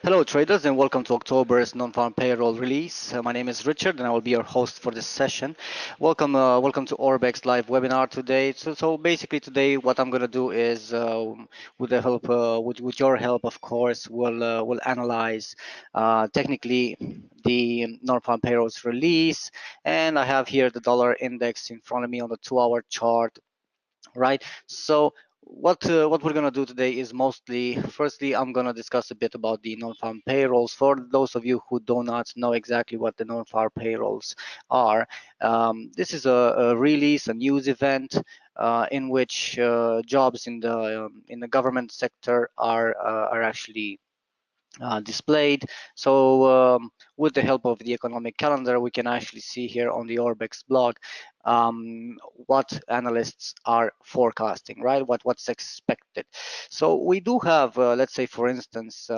Hello, traders, and welcome to October's non-farm payroll release. My name is Richard, and I will be your host for this session. Welcome to Orbex live webinar today. So basically, today what I'm gonna do is, with the help, with your help, of course, we'll analyze technically the non-farm payrolls release, and I have here the dollar index in front of me on the 2-hour chart, right? So what we're gonna do today is mostly, firstly, I'm gonna discuss a bit about the non-farm payrolls. For those of you who do not know exactly what the non-farm payrolls are, this is a release, a news event in which jobs in the government sector are actually displayed. So with the help of the economic calendar, we can actually see here on the Orbex blog what analysts are forecasting, right? What's expected. So we do have, let's say, for instance,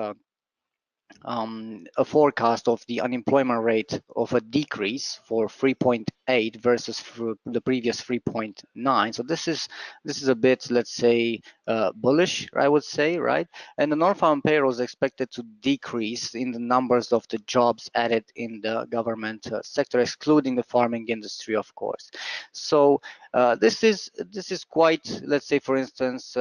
a forecast of the unemployment rate of a decrease for 3.8 versus the previous 3.9. So this is a bit, let's say, bullish, I would say, right? And the non-farm payroll is expected to decrease in the numbers of the jobs added in the government sector, excluding the farming industry, of course. So this is quite, let's say, for instance,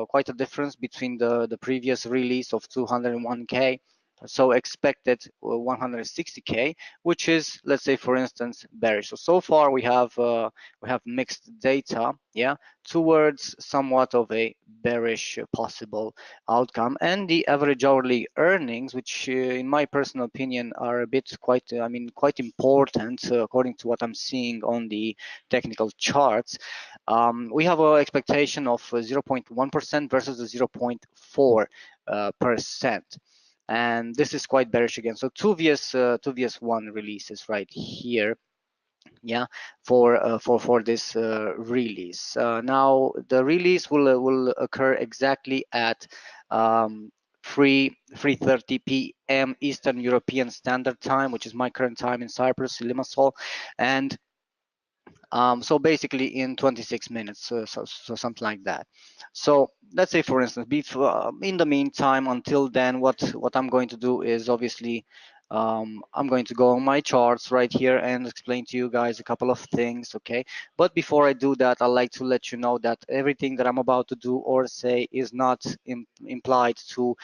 quite a difference between the previous release of 201k. So expected 160k, which is, let's say, for instance, bearish. So far we have mixed data, yeah, towards somewhat of a bearish possible outcome. And the average hourly earnings, which in my personal opinion are a bit quite, I mean, quite important according to what I'm seeing on the technical charts. We have an expectation of 0.1% versus the 0.4 percent, and this is quite bearish again. So two VS1 releases right here, yeah, for this release. Now the release will occur exactly at 3:30 p.m. Eastern European Standard Time, which is my current time in Cyprus, Limassol, and so basically in 26 minutes, so something like that. So let's say, for instance, in the meantime, until then, what I'm going to do is, obviously, I'm going to go on my charts right here and explain to you guys a couple of things, okay? But before I do that, I'd like to let you know that everything that I'm about to do or say is not implied to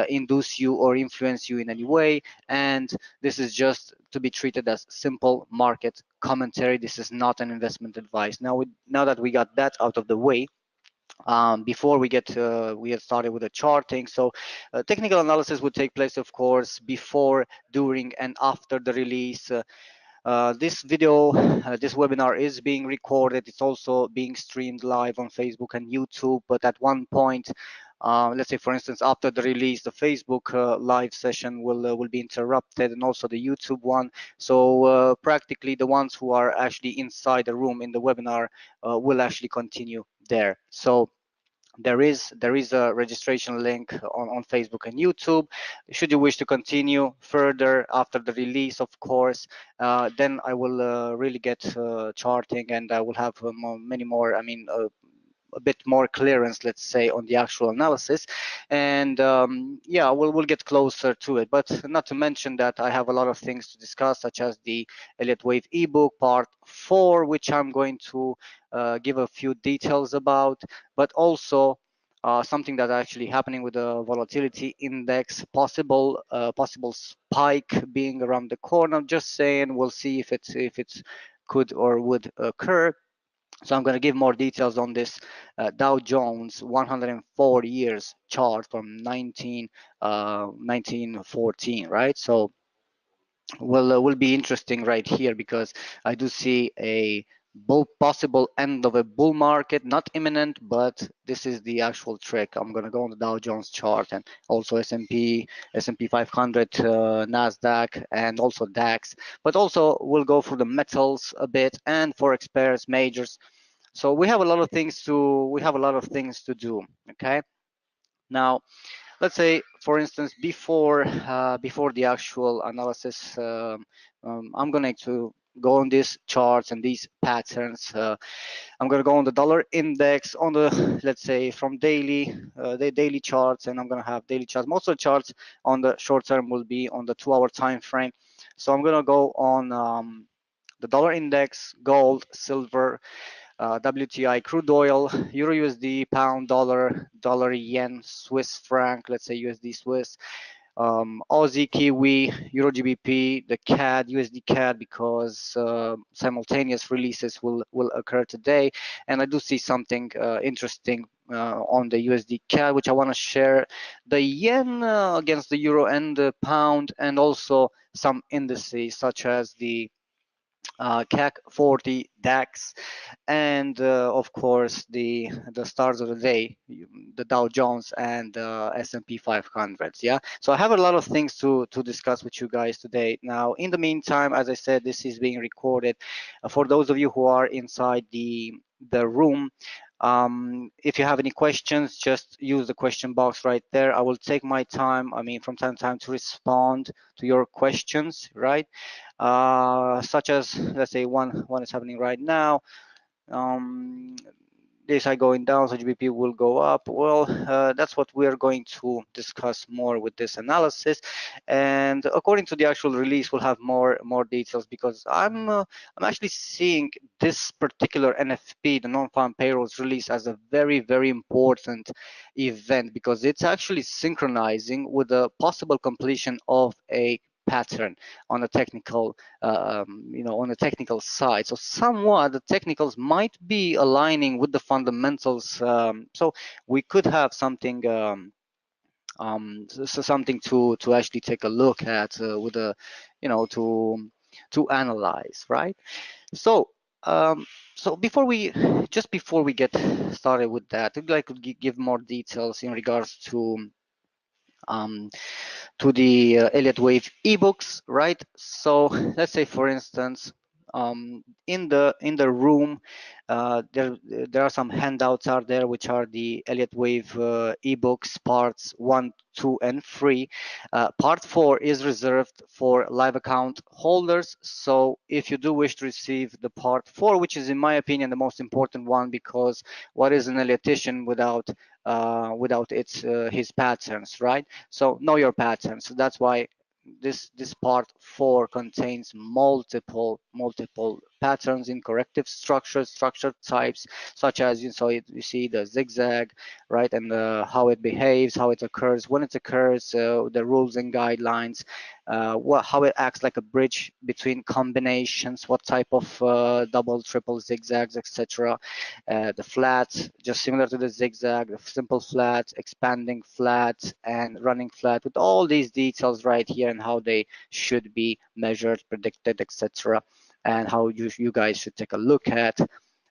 induce you or influence you in any way, and this is just to be treated as simple market commentary. This is not an investment advice. Now that we got that out of the way, before we get started with the charting, so technical analysis would take place, of course, before, during, and after the release. This video, this webinar is being recorded. It's also being streamed live on Facebook and YouTube. But at one point, let's say, for instance, after the release, the Facebook live session will be interrupted, and also the YouTube one. So practically, the ones who are actually inside the room in the webinar will actually continue there. So there is a registration link on Facebook and YouTube. Should you wish to continue further after the release, of course, then I will really get charting, and I will have many more, I mean, a bit more clearance, let's say, on the actual analysis. And yeah, we'll get closer to it. But not to mention that I have a lot of things to discuss, such as the Elliott Wave ebook part 4, which I'm going to give a few details about, but also something that's actually happening with the volatility index, possible spike being around the corner. Just saying, we'll see if it's could or would occur. So I'm going to give more details on this Dow Jones 104 years chart from 1914, right? So will be interesting right here, because I do see a possible end of a bull market, not imminent, but this is the actual trick. I'm going to go on the Dow Jones chart, and also S&P 500, Nasdaq, and also DAX. But also we'll go through the metals a bit, and forex pairs, majors. So we have a lot of things to do. Okay. Now, let's say, for instance, before the actual analysis, I'm going to go on these charts and these patterns. I'm going to go on the dollar index on the, let's say, from daily, the daily charts, and I'm going to have daily charts. Most of the charts on the short term will be on the 2-hour time frame. So I'm going to go on the dollar index, gold, silver, WTI, crude oil, Euro USD, pound, dollar, dollar yen, Swiss franc, let's say USD Swiss, Aussie, Kiwi, Euro GBP, the CAD, USD CAD, because simultaneous releases will occur today. And I do see something interesting on the USD CAD, which I want to share. The yen against the euro and the pound, and also some indices such as the CAC 40 DAX, and of course the stars of the day, the Dow Jones and S&P 500. Yeah, so I have a lot of things to discuss with you guys today. Now, in the meantime, as I said, this is being recorded. For those of you who are inside the room, if you have any questions, just use the question box right there. I will take my time, I mean, from time to time, to respond to your questions, right? Such as, let's say, one is happening right now. DSI going down, so GBP will go up. Well, that's what we're going to discuss more with this analysis. And according to the actual release, we'll have more details, because I'm actually seeing this particular NFP, the non-farm payrolls release, as a very important event, because it's actually synchronizing with the possible completion of a pattern on a technical, on the technical side. So somewhat the technicals might be aligning with the fundamentals. So we could have something, so something to actually take a look at with a, to analyze, right? So. So before we get started with that, I'd like to give more details in regards um, to the Elliott Wave ebooks, right? So let's say, for instance, in the room, there are some handouts out there, which are the Elliott Wave ebooks, parts 1, 2, and 3. Part 4 is reserved for live account holders. So if you do wish to receive the part 4, which is, in my opinion, the most important one, because what is an Elliottician without his patterns, right? So know your patterns. So that's why this part 4 contains multiple patterns in corrective structure types, such as, you see the zigzag, right, and how it behaves, how it occurs, when it occurs, the rules and guidelines, how it acts like a bridge between combinations, what type of double, triple zigzags, etc. The flat, just similar to the zigzag, the simple flat, expanding flat, and running flat, with all these details right here, and how they should be measured, predicted, etc., and how you guys should take a look at.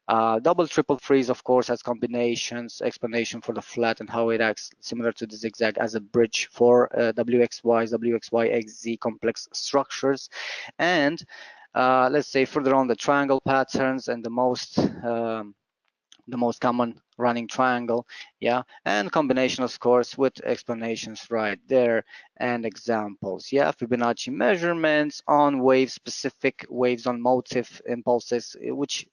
Double, triple freeze, of course, as combinations, explanation for the flat, and how it acts similar to the zigzag as a bridge for WXYs, WXYXZ complex structures. And let's say further on, the triangle patterns, and the most common running triangle, yeah, and combination, of course, with explanations right there and examples. Yeah, Fibonacci measurements on wave specific waves, on motive impulses, which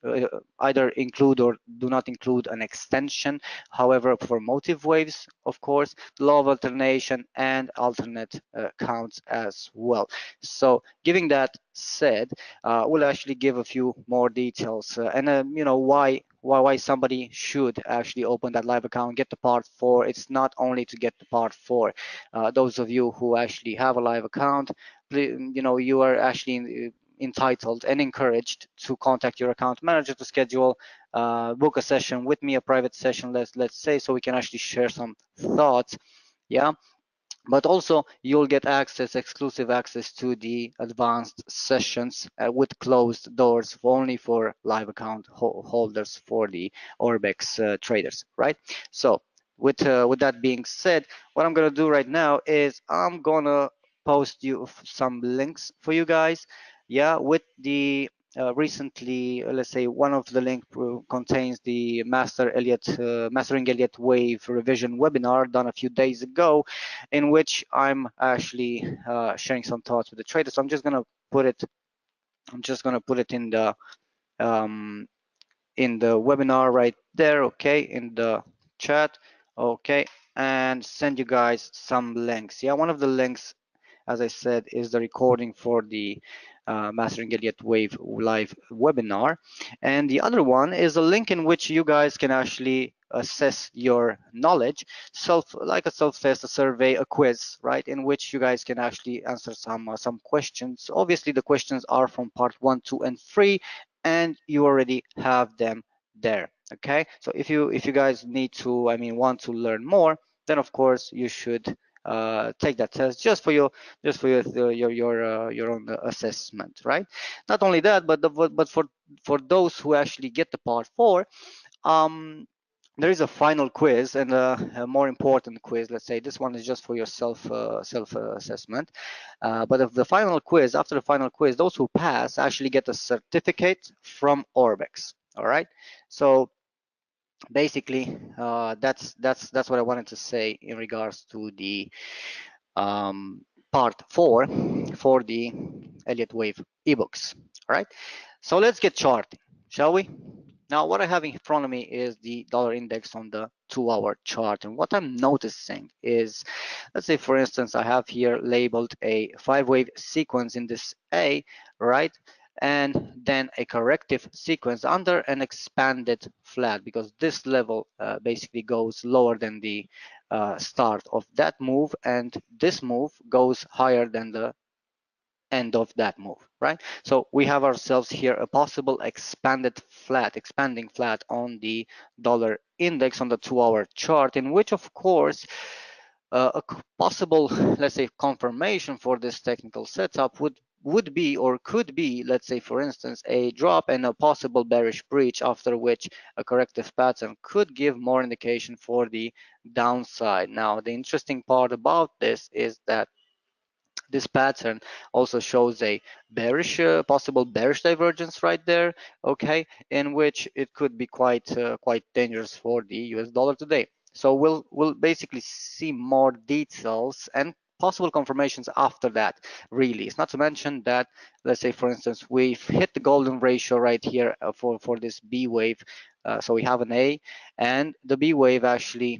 either include or do not include an extension. However, for motive waves, of course, law of alternation and alternate counts as well. So giving that said, we'll actually give a few more details, and why somebody should actually open that live account, get the part 4. It's not only to get the part 4. Those of you who actually have a live account, you are actually entitled and encouraged to contact your account manager to schedule, book a session with me, a private session, let's say, so we can actually share some thoughts. Yeah, but also you'll get exclusive access to the advanced sessions with closed doors, only for live account holders, for the Orbex traders, right? So with that being said, what I'm gonna do right now is I'm gonna post you some links for you guys, yeah, with the recently, let's say, one of the link contains the Mastering Elliott Wave revision webinar done a few days ago, in which I'm actually sharing some thoughts with the traders. So I'm just going to put it I'm just going to put it um, in the webinar right there, okay, in the chat, okay, and send you guys some links. Yeah, one of the links, as I said, is the recording for the Mastering Elliott Wave live webinar. And the other one is a link in which you guys can actually assess your knowledge, like a self-test, a survey, a quiz, right, in which you guys can actually answer some questions. Obviously, the questions are from part 1, 2, and 3, and you already have them there. Okay, so if you guys need to, I mean, want to learn more, then of course you should take that test just for your own assessment, right? Not only that, but for those who actually get the part 4, there is a final quiz and a more important quiz. Let's say this one is just for your self assessment, but of the final quiz, after the final quiz, those who pass actually get a certificate from Orbex. All right, so basically that's what I wanted to say in regards to the part 4 for the Elliott Wave ebooks. All right, so let's get charting, shall we? Now, what I have in front of me is the dollar index on the 2-hour chart. And what I'm noticing is, let's say, for instance, I have here labeled a 5-wave sequence in this A, right? And then a corrective sequence under an expanded flat, because this level basically goes lower than the start of that move, and this move goes higher than the end of that move, right? So we have ourselves here a possible expanding flat on the dollar index on the 2-hour chart, in which, of course, a possible, let's say, confirmation for this technical setup would be, or could be, let's say, for instance, a drop and a possible bearish breach, after which a corrective pattern could give more indication for the downside. Now, the interesting part about this is that this pattern also shows a bearish, possible bearish divergence right there, okay, in which it could be quite dangerous for the US dollar today. So we'll basically see more details and possible confirmations after that release. Not to mention that, let's say, for instance, we've hit the golden ratio right here for this B wave. So we have an A, and the B wave actually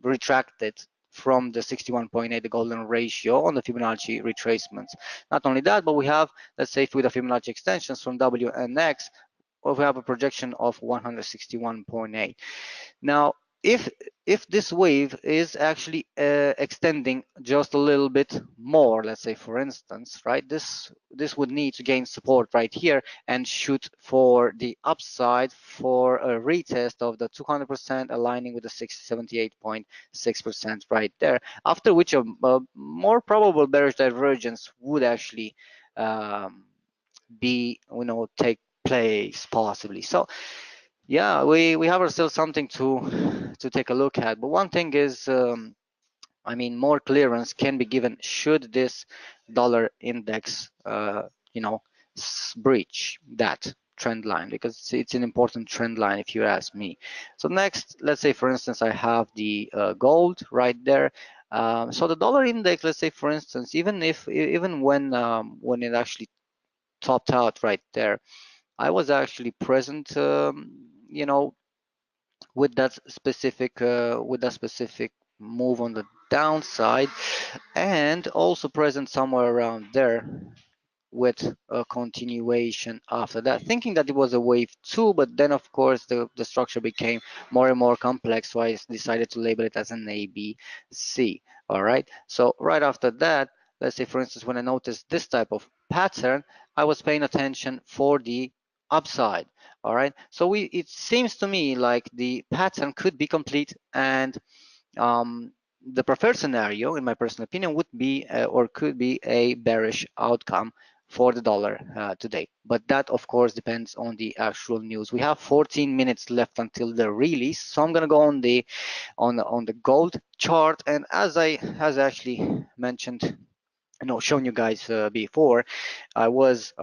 retracted from the 61.8, the golden ratio on the Fibonacci retracements. Not only that, but we have, let's say, with the Fibonacci extensions from W and X, we have a projection of 161.8. Now, if this wave is actually extending just a little bit more, let's say, for instance, right, this would need to gain support right here and shoot for the upside for a retest of the 200%, aligning with the 78.6% right there, after which a more probable bearish divergence would actually be, take place possibly. So yeah, we have ourselves something to take a look at. But one thing is, I mean, more clearance can be given should this dollar index, breach that trend line, because it's an important trend line if you ask me. So next, let's say, for instance, I have the gold right there. So the dollar index, let's say, for instance, even when it actually topped out right there, I was actually present, with that specific move on the downside, and also present somewhere around there with a continuation after that, thinking that it was a wave 2, but then of course the structure became more and more complex, so I decided to label it as an ABC. All right, so right after that, let's say, for instance, when I noticed this type of pattern, I was paying attention for the upside. All right, so it seems to me like the pattern could be complete, and the preferred scenario, in my personal opinion, would be or could be a bearish outcome for the dollar today. But that, of course, depends on the actual news. We have 14 minutes left until the release, so I'm gonna go on the gold chart, and as I actually mentioned, shown you guys before, I was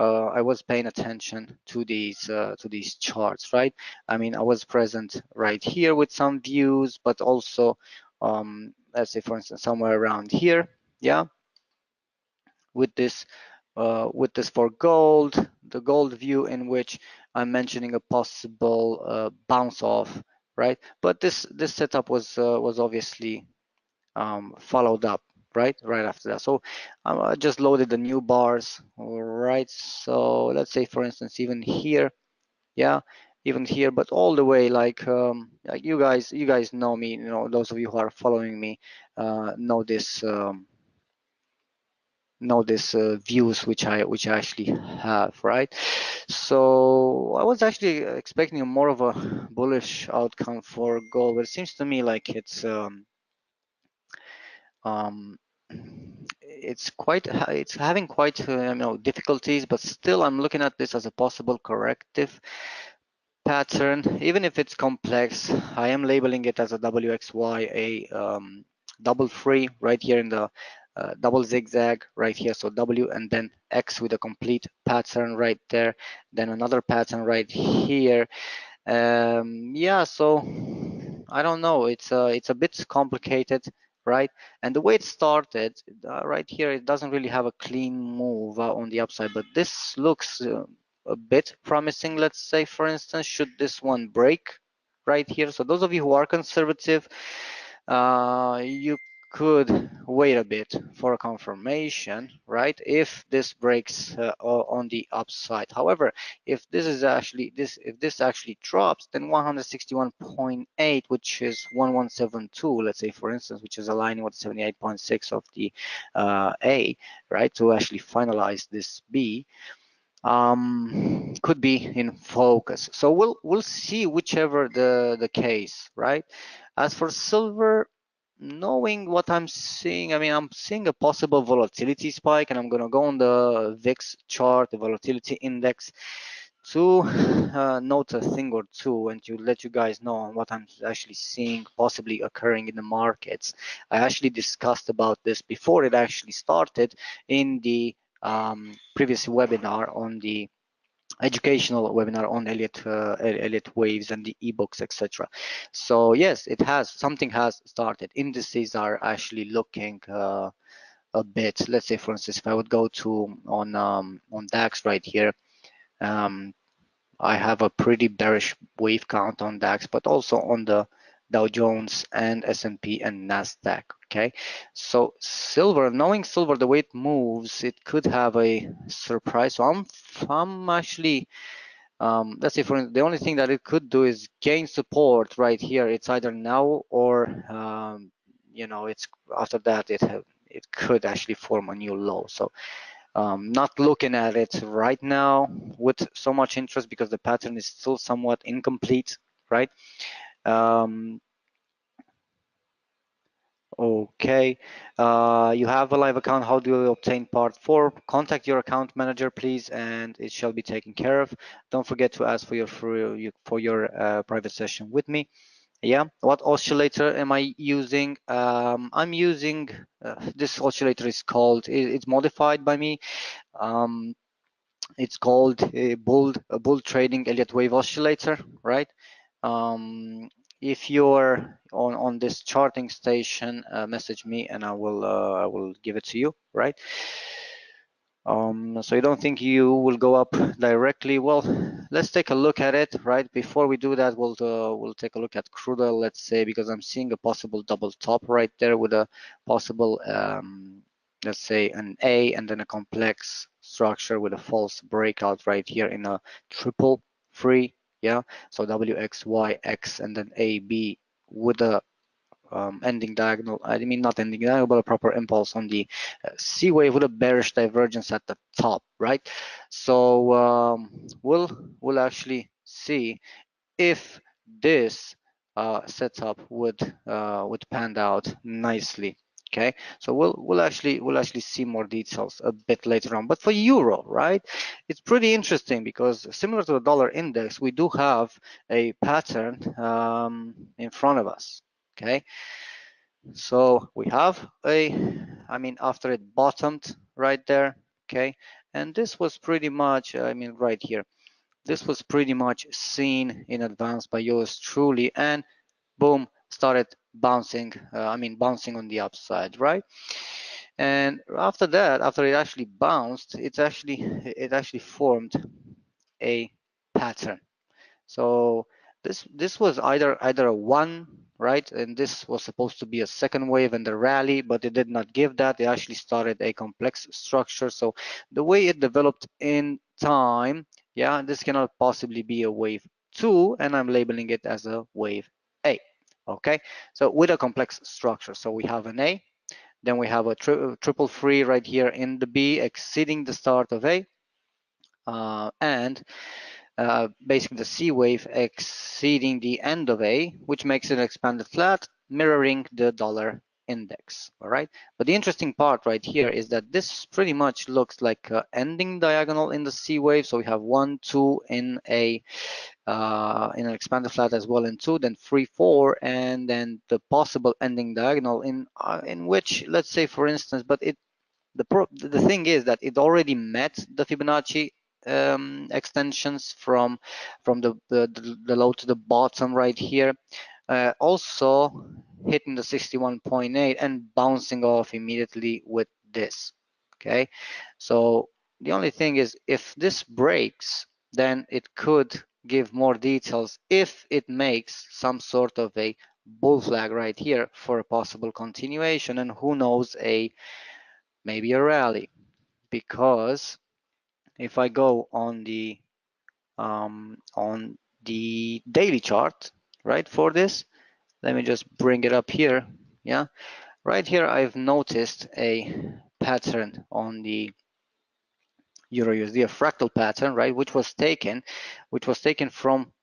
paying attention to these charts, right? I mean, I was present right here with some views, but also let's say, for instance, somewhere around here, yeah, with this with this for gold, the gold view in which I'm mentioning a possible bounce off, right? But this setup was obviously followed up right after that. So I just loaded the new bars. All right, so let's say for instance even here, yeah, even here, but all the way like you guys know me, you know, those of you who are following me know this views which I actually have, right? So I was actually expecting more of a bullish outcome for gold, but it seems to me like um, it's having quite you know, difficulties, but still I'm looking at this as a possible corrective pattern, even if it's complex. I am labeling it as a WXY, a double free right here in the double zigzag right here. So W and then X with a complete pattern right there, then another pattern right here. Yeah, so I don't know, it's a bit complicated, right? And the way it started right here, it doesn't really have a clean move on the upside, but this looks a bit promising. Let's say for instance, should this one break right here, so those of you who are conservative, you could wait a bit for a confirmation, right? If this breaks on the upside. However, if this actually drops, then 161.8, which is 1172, let's say for instance, which is aligning with 78.6 of the A, right? To actually finalize this B, could be in focus. So we'll see whichever the case, right? As for silver, knowing what I'm seeing, I mean, I'm seeing a possible volatility spike, and I'm gonna go on the VIX chart, the volatility index, to note a thing or two and to let you guys know what I'm actually seeing possibly occurring in the markets. I actually discussed about this before it actually started in the previous webinar, on the educational webinar on Elliott waves and the ebooks, etc. So yes, something has started. Indices are actually looking a bit. Let's say for instance, if I would go to on DAX right here, I have a pretty bearish wave count on DAX, but also on the Dow Jones and S&P and Nasdaq. Okay, so silver, knowing silver the way it moves, it could have a surprise. So I'm actually let's say for the only thing that it could do is gain support right here. It's either now or you know, it's after that it could actually form a new low. So not looking at it right now with so much interest because the pattern is still somewhat incomplete, right? Okay, you have a live account. How do you obtain part 4? Contact your account manager, please, and it shall be taken care of. Don't forget to ask for your private session with me. Yeah, what oscillator am I using? I'm using this oscillator is called, it's modified by me. It's called a bull trading Elliott wave oscillator, right? If you're on this charting station, message me and I will give it to you, right? So you don't think you will go up directly? Well, let's take a look at it, right? Before we do that, we'll take a look at crude oil, let's say, because I'm seeing a possible double top right there with a possible let's say an A and then a complex structure with a false breakout right here in a triple free, yeah. So WXYX and then AB with a ending diagonal, I mean not ending diagonal, but a proper impulse on the C wave with a bearish divergence at the top, right? So we'll actually see if this setup would pan out nicely. Okay, so we'll actually see more details a bit later on. But for euro, right, it's pretty interesting because similar to the dollar index, we do have a pattern in front of us. Okay, so we have I mean, after it bottomed right there, okay, and this was pretty much, I mean, right here, this was pretty much seen in advance by yours truly, and boom, started bouncing, I mean, bouncing on the upside, right? And after that, after it actually bounced, it actually formed a pattern. So this was either a one, right, and this was supposed to be a second wave and the rally, but it did not give that. It actually started a complex structure. So the way it developed in time, yeah, this cannot possibly be a wave two, and I'm labeling it as a wave A. Okay, so with a complex structure, so we have an A, then we have a triple free right here in the B, exceeding the start of A, and basically the C wave exceeding the end of A, which makes it an expanded flat, mirroring the dollar index. All right. But the interesting part right here is that this pretty much looks like an ending diagonal in the C wave. So we have 1, 2 in an expanded flat as well in 2, then 3, 4, and then the possible ending diagonal in which, let's say for instance, but the thing is that it already met the Fibonacci extensions from the low to the bottom right here, also hitting the 61.8 and bouncing off immediately with this. Okay, so the only thing is, if this breaks, then it could give more details if it makes some sort of a bull flag right here for a possible continuation, and who knows, maybe a rally. Because if I go on the daily chart, right, for this, let me just bring it up here. Yeah, right here I've noticed a pattern on the Euro USD, a fractal pattern, right, which was taken from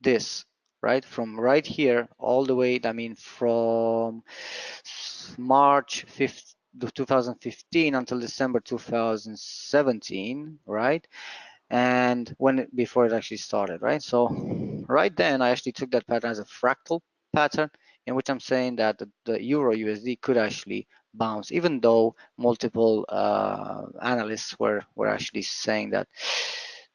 this, right, from right here all the way, I mean from March 5th 2015 until December 2017, right, and before it actually started, right? So right then I actually took that pattern as a fractal pattern, in which I'm saying that the Euro USD could actually bounce, even though multiple analysts were actually saying that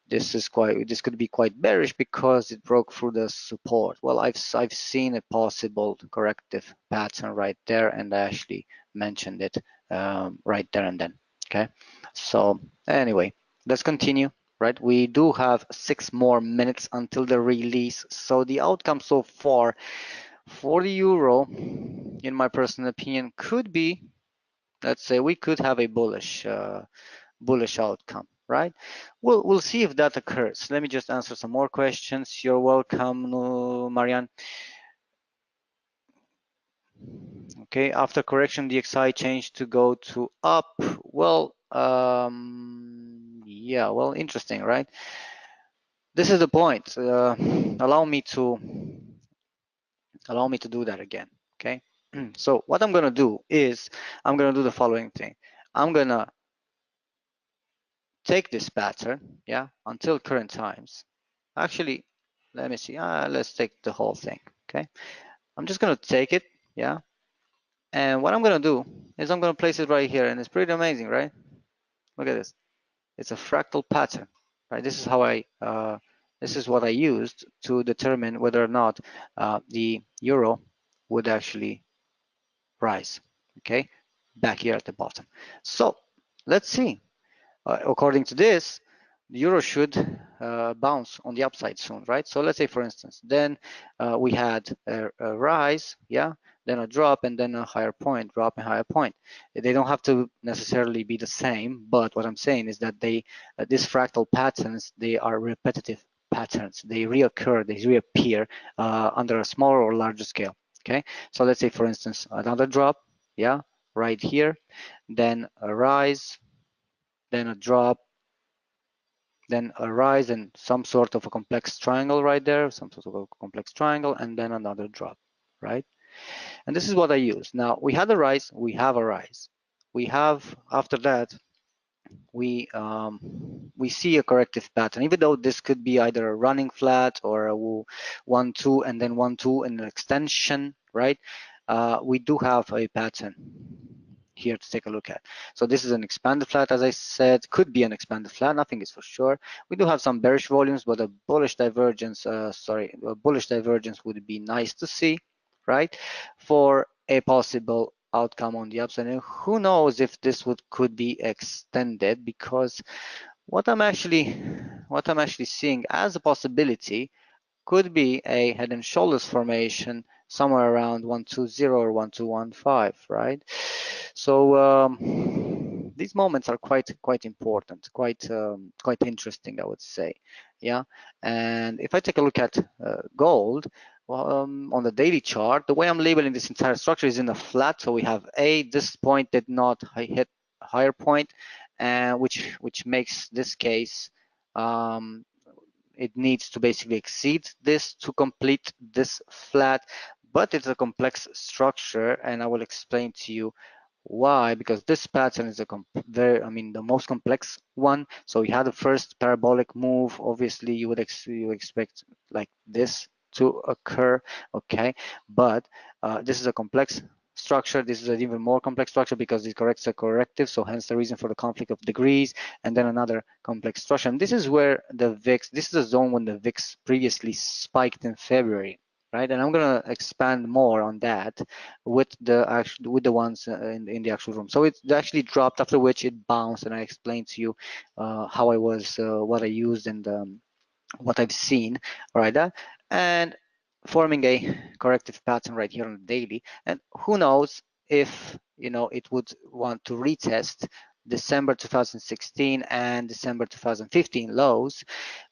this could be quite bearish because it broke through the support. Well, I've seen a possible corrective pattern right there, and I actually mentioned it right there and then. Okay, so anyway, let's continue. Right, we do have 6 more minutes until the release. So the outcome so far for the euro, in my personal opinion, could be, let's say, we could have a bullish outcome, right? We'll see if that occurs. Let me just answer some more questions. You're welcome, Marianne. Okay, after correction, the XI changed to go to up. Well, yeah, well, interesting, right? This is the point. Allow me to do that again. Okay. So what I'm gonna do is I'm gonna do the following thing. I'm gonna take this pattern, yeah, until current times. Actually, let me see. Let's take the whole thing. Okay. I'm just gonna take it, yeah. And what I'm gonna do is I'm gonna place it right here, and it's pretty amazing, right? Look at this. It's a fractal pattern, right? This is how this is what I used to determine whether or not the euro would actually rise. Okay, back here at the bottom. So let's see. According to this, the euro should bounce on the upside soon, right? So let's say, for instance, then we had a rise, yeah, then a drop, and then a higher point, drop and higher point. They don't have to necessarily be the same, but what I'm saying is that these fractal patterns, they are repetitive patterns. They reoccur, they reappear under a smaller or larger scale. Okay, so let's say, for instance, another drop, yeah, right here, then a rise, then a drop, then a rise and some sort of a complex triangle right there, some sort of a complex triangle, and then another drop, right? And this is what I use. Now we had a rise, we have a rise. We have, after that, we see a corrective pattern, even though this could be either a running flat or a 1, 2, and then 1, 2 and an extension, right? We do have a pattern here to take a look at. So this is an expanded flat, as I said, could be an expanded flat, nothing is for sure. We do have some bearish volumes, but a bullish divergence, a bullish divergence would be nice to see, right? For a possible outcome on the upside, and who knows if this could be extended, because what I'm actually seeing as a possibility could be a head and shoulders formation somewhere around 120 or 1215, right? So these moments are quite important, quite interesting, I would say. Yeah, and if I take a look at gold, well, on the daily chart, the way I'm labeling this entire structure is in a flat. So we have this point did not hit higher point, and which makes this case it needs to basically exceed this to complete this flat, but it's a complex structure, and I will explain to you why, because this pattern is the most complex one. So you had the first parabolic move. Obviously, you would expect like this to occur, okay? But this is a complex structure. This is an even more complex structure because it corrects a corrective. So hence the reason for the conflict of degrees, and then another complex structure. And this is where the VIX. This is a zone when the VIX previously spiked in February. Right, and I'm going to expand more on that with the ones in the actual room. So it actually dropped, after which it bounced, and I explained to you how I was, what I used, and what I've seen, right? And forming a corrective pattern right here on the daily. And who knows if it would want to retest December 2016 and December 2015 lows,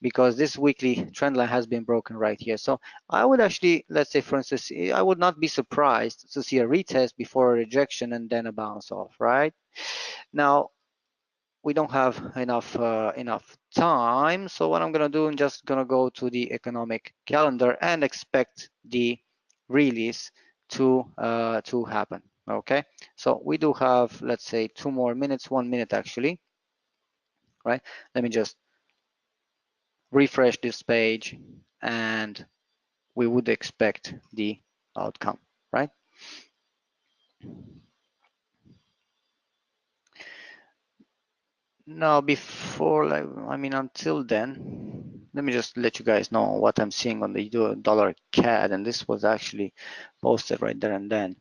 because this weekly trend line has been broken right here. So I would actually, let's say for instance, I would not be surprised to see a retest before a rejection and then a bounce off, right? Now, we don't have enough time, so what I'm gonna do, I'm just gonna go to the economic calendar and expect the release to happen. Okay, so we do have, let's say, 2 more minutes, 1 minute actually, right? Let me just refresh this page, and we would expect the outcome, right? Now, before, like, until then, let me just let you guys know what I'm seeing on the dollar CAD, and this was actually posted right there and then.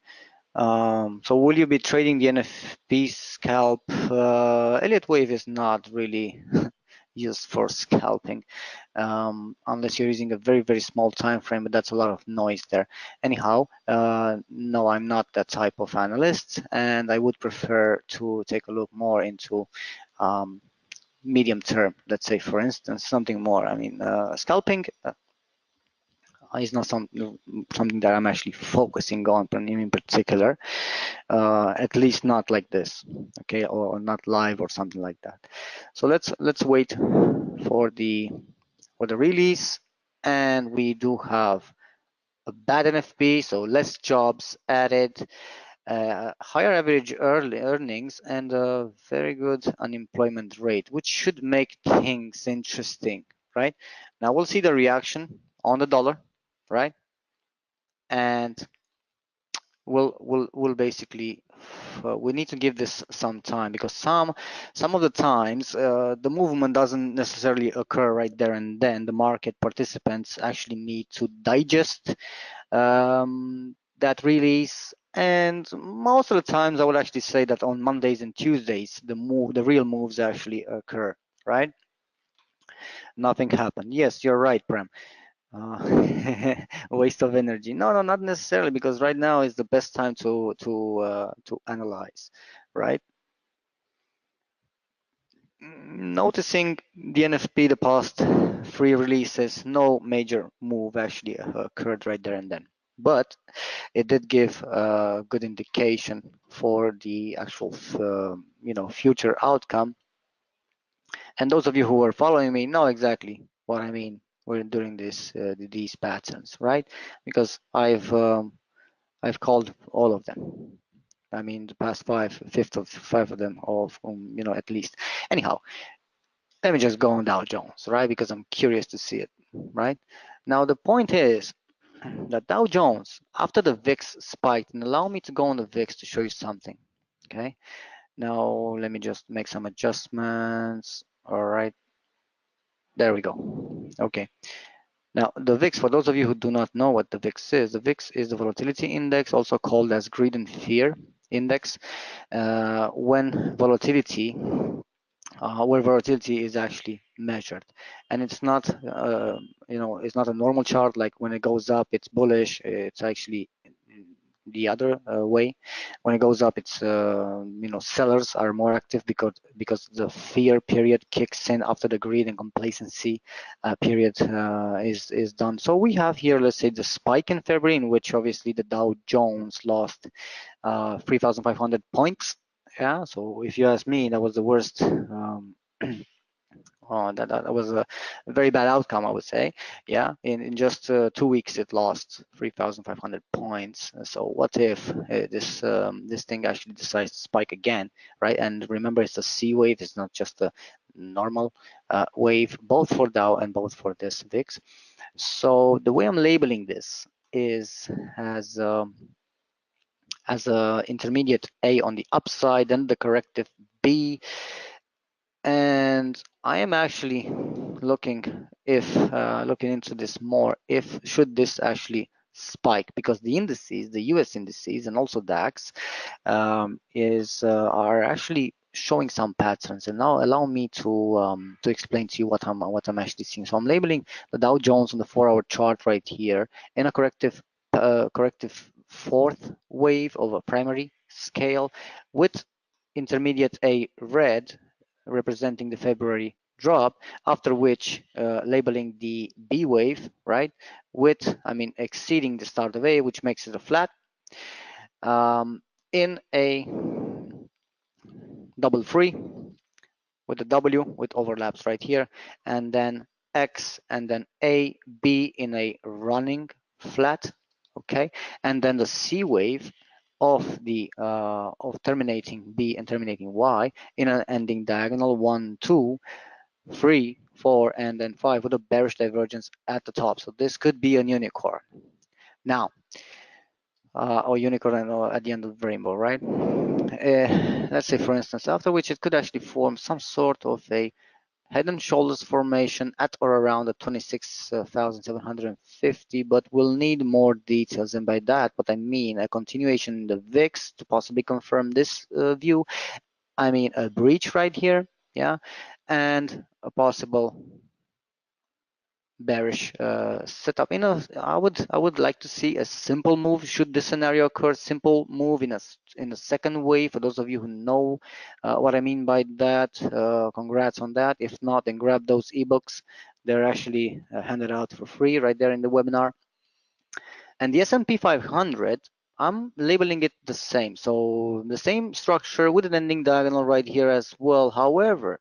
So will you be trading the NFP scalp? Elliott Wave is not really used for scalping, unless you're using a very small time frame, but that's a lot of noise there. Anyhow, no, I'm not that type of analyst, and I would prefer to take a look more into medium term, let's say, for instance, something more. Scalping is not something that I'm actually focusing on in particular, at least not like this, okay, or not live or something like that. So let's wait for the release, and we do have a bad NFP, so less jobs added, higher average earnings, and a very good unemployment rate, which should make things interesting, right? Now we'll see the reaction on the dollar, right? And we'll basically we need to give this some time, because some of the times the movement doesn't necessarily occur right there and then. The market participants actually need to digest that release, and most of the times I would actually say that on Mondays and Tuesdays the real moves actually occur, right? Nothing happened. Yes, you're right, Prem. Waste of energy. No, not necessarily, because right now is the best time to analyze, right? Noticing the NFP, the past 3 releases, no major move actually occurred right there and then, but it did give a good indication for the actual future outcome. And those of you who are following me know exactly what I mean when doing these patterns, right? Because I've called all of them. The past fifth of 5 of them, of at least. Anyhow, let me just go on Dow Jones, right? Because I'm curious to see it, right? Now the point is that Dow Jones, after the VIX spiked, and allow me to go on the VIX to show you something, okay? Now let me just make some adjustments. All right, there we go. Okay. Now, the VIX, for those of you who do not know what the VIX is the volatility index, also called as greed and fear. index, when volatility where volatility is actually measured, and it's not it's not a normal chart like when it goes up it's bullish. It's actually the other way. When it goes up, it's sellers are more active because the fear period kicks in after the greed and complacency period is done. So we have here, let's say, the spike in February, in which obviously the Dow Jones lost 3,500 points. Yeah, so if you ask me, that was the worst. That was a very bad outcome, I would say. Yeah, in just 2 weeks, it lost 3,500 points. So what if this thing actually decides to spike again, right? And remember, it's a C wave. It's not just a normal wave, both for Dow and both for this VIX. So the way I'm labeling this is as a intermediate A on the upside, then the corrective B, and I am actually looking into this more, if should this actually spike, because the indices, the US indices and also DAX are actually showing some patterns. And now allow me to explain to you what I'm actually seeing. So I'm labeling the Dow Jones on the 4-hour chart right here in a corrective fourth wave of a primary scale, with intermediate A red representing the February drop, after which labeling the B wave, right, with, exceeding the start of A, which makes it a flat, in a double free with the W with overlaps right here, and then X, and then A, B in a running flat, okay, and then the C wave of the of terminating B and terminating Y in an ending diagonal 1, 2, 3, 4, and then 5 with a bearish divergence at the top. So this could be a unicorn. Now, or unicorn at the end of the rainbow, right? Let's say, for instance, after which it could actually form some sort of a head and shoulders formation at or around the 26,750, but we'll need more details. And by that, what I mean, a continuation in the VIX to possibly confirm this view. I mean, a breach right here, yeah, and a possible bearish setup. I would like to see a simple move should this scenario occur. Simple move in a second wave. For those of you who know what I mean by that, congrats on that. If not, then grab those ebooks. They're actually handed out for free right there in the webinar. And the S&P 500, I'm labeling it the same. So the same structure with an ending diagonal right here as well. However,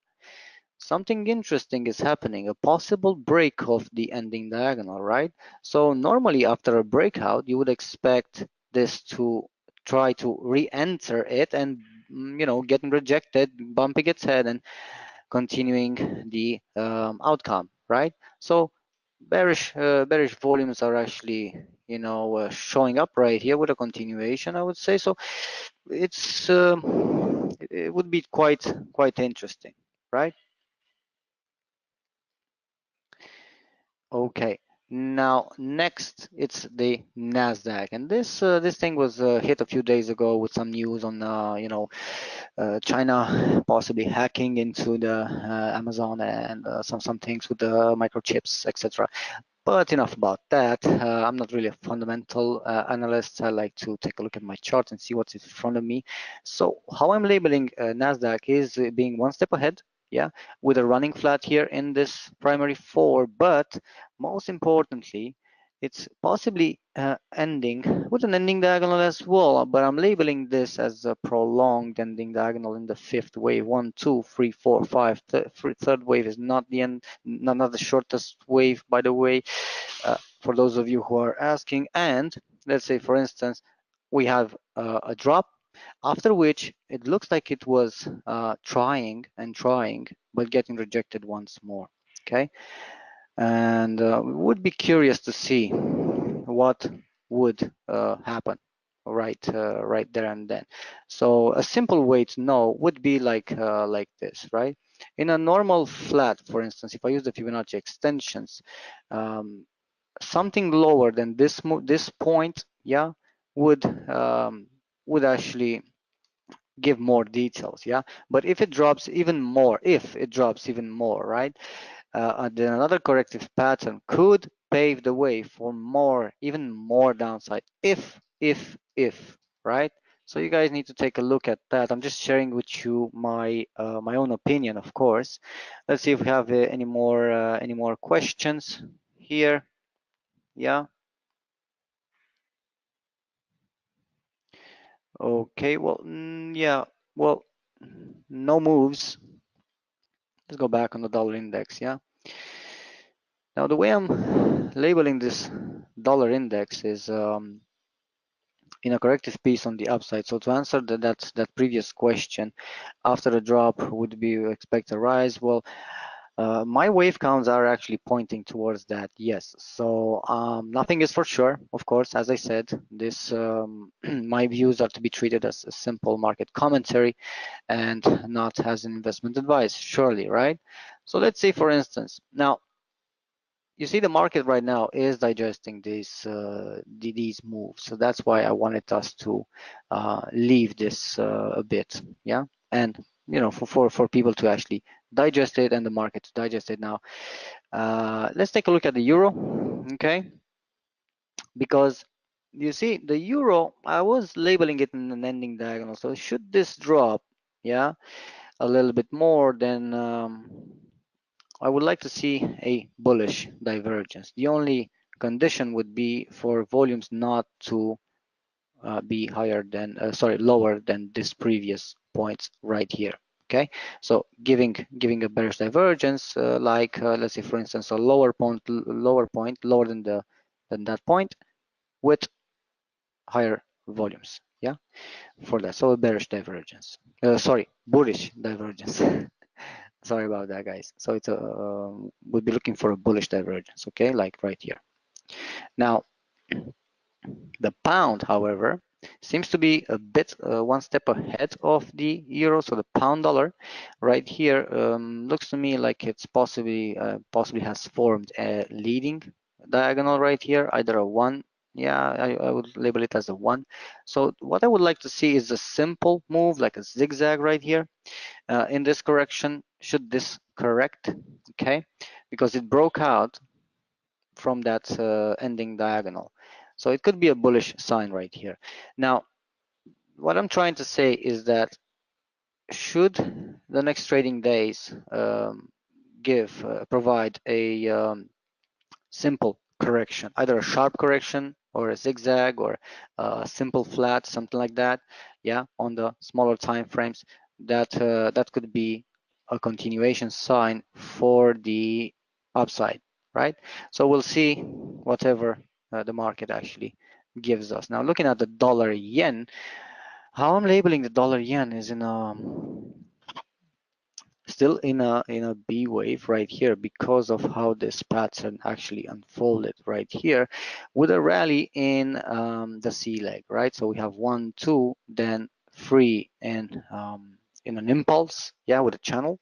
something interesting is happening, a possible break of the ending diagonal, right? So normally after a breakout, you would expect this to try to re-enter it and, getting rejected, bumping its head and continuing the outcome, right? So bearish volumes are actually, showing up right here with a continuation, I would say. So it would be quite interesting, right? Okay, now next it's the Nasdaq, and this thing was hit a few days ago with some news on China possibly hacking into the Amazon, and some things with the microchips, etc. But enough about that. I'm not really a fundamental analyst. I like to take a look at my chart and see what's in front of me. So how I'm labeling Nasdaq is being one step ahead, yeah, with a running flat here in this primary four, but most importantly, it's possibly ending with an ending diagonal as well, but I'm labeling this as a prolonged ending diagonal in the fifth wave. 1, 2, 3, 4, 5. Third wave is not the end, not the shortest wave, by the way, for those of you who are asking. And let's say, for instance, we have a drop, after which it looks like it was trying and trying, but getting rejected once more, okay? And we would be curious to see what would happen right there and then. So a simple way to know would be like this, right? In a normal flat, for instance, if I use the Fibonacci extensions, something lower than this point, yeah, would actually give more details, yeah. But if it drops even more, right, then another corrective pattern could pave the way for even more downside, if, right? So you guys need to take a look at that. I'm just sharing with you my own opinion, of course. Let's see if we have any more questions here. Yeah. Okay. Well, yeah. Well, no moves. Let's go back on the dollar index. Yeah. Now the way I'm labeling this dollar index is in a corrective piece on the upside. So to answer that previous question, after a drop, would be expect a rise? Well, my wave counts are actually pointing towards that, yes. So nothing is for sure, of course. As I said, this my views are to be treated as a simple market commentary and not as an investment advice, surely, right? So let's say, for instance, now you see the market right now is digesting these moves, so that's why I wanted us to leave this a bit, yeah, and for people to actually digest it and the market to digest it. Now let's take a look at the euro, okay, because you see the euro, I was labeling it in an ending diagonal, so should this drop, yeah, a little bit more, then I would like to see a bullish divergence. The only condition would be for volumes not to be lower than this previous points right here. Okay, so giving a bearish divergence, let's say for instance a lower point lower than that point with higher volumes. Yeah, for that, so a bearish divergence. Sorry, bullish divergence. Sorry about that, guys. So it's we'll be looking for a bullish divergence, okay, like right here. Now, the pound, however, seems to be a bit one step ahead of the euro. So the pound dollar right here looks to me like it's possibly has formed a leading diagonal right here, either a one. Yeah, I would label it as a one. So what I would like to see is a simple move, like a zigzag right here. In this correction, should this correct, okay, because it broke out from that ending diagonal, so it could be a bullish sign right here. Now what I'm trying to say is that should the next trading days provide a simple correction, either a sharp correction or a zigzag or a simple flat, something like that, yeah, on the smaller time frames, that could be a continuation sign for the upside, right? So we'll see whatever the market actually gives us. Now looking at the dollar yen, how I'm labeling the dollar yen is still in a B wave right here because of how this pattern actually unfolded right here with a rally in the C leg, right? So we have 1, 2, then 3 in an impulse, yeah, with a channel,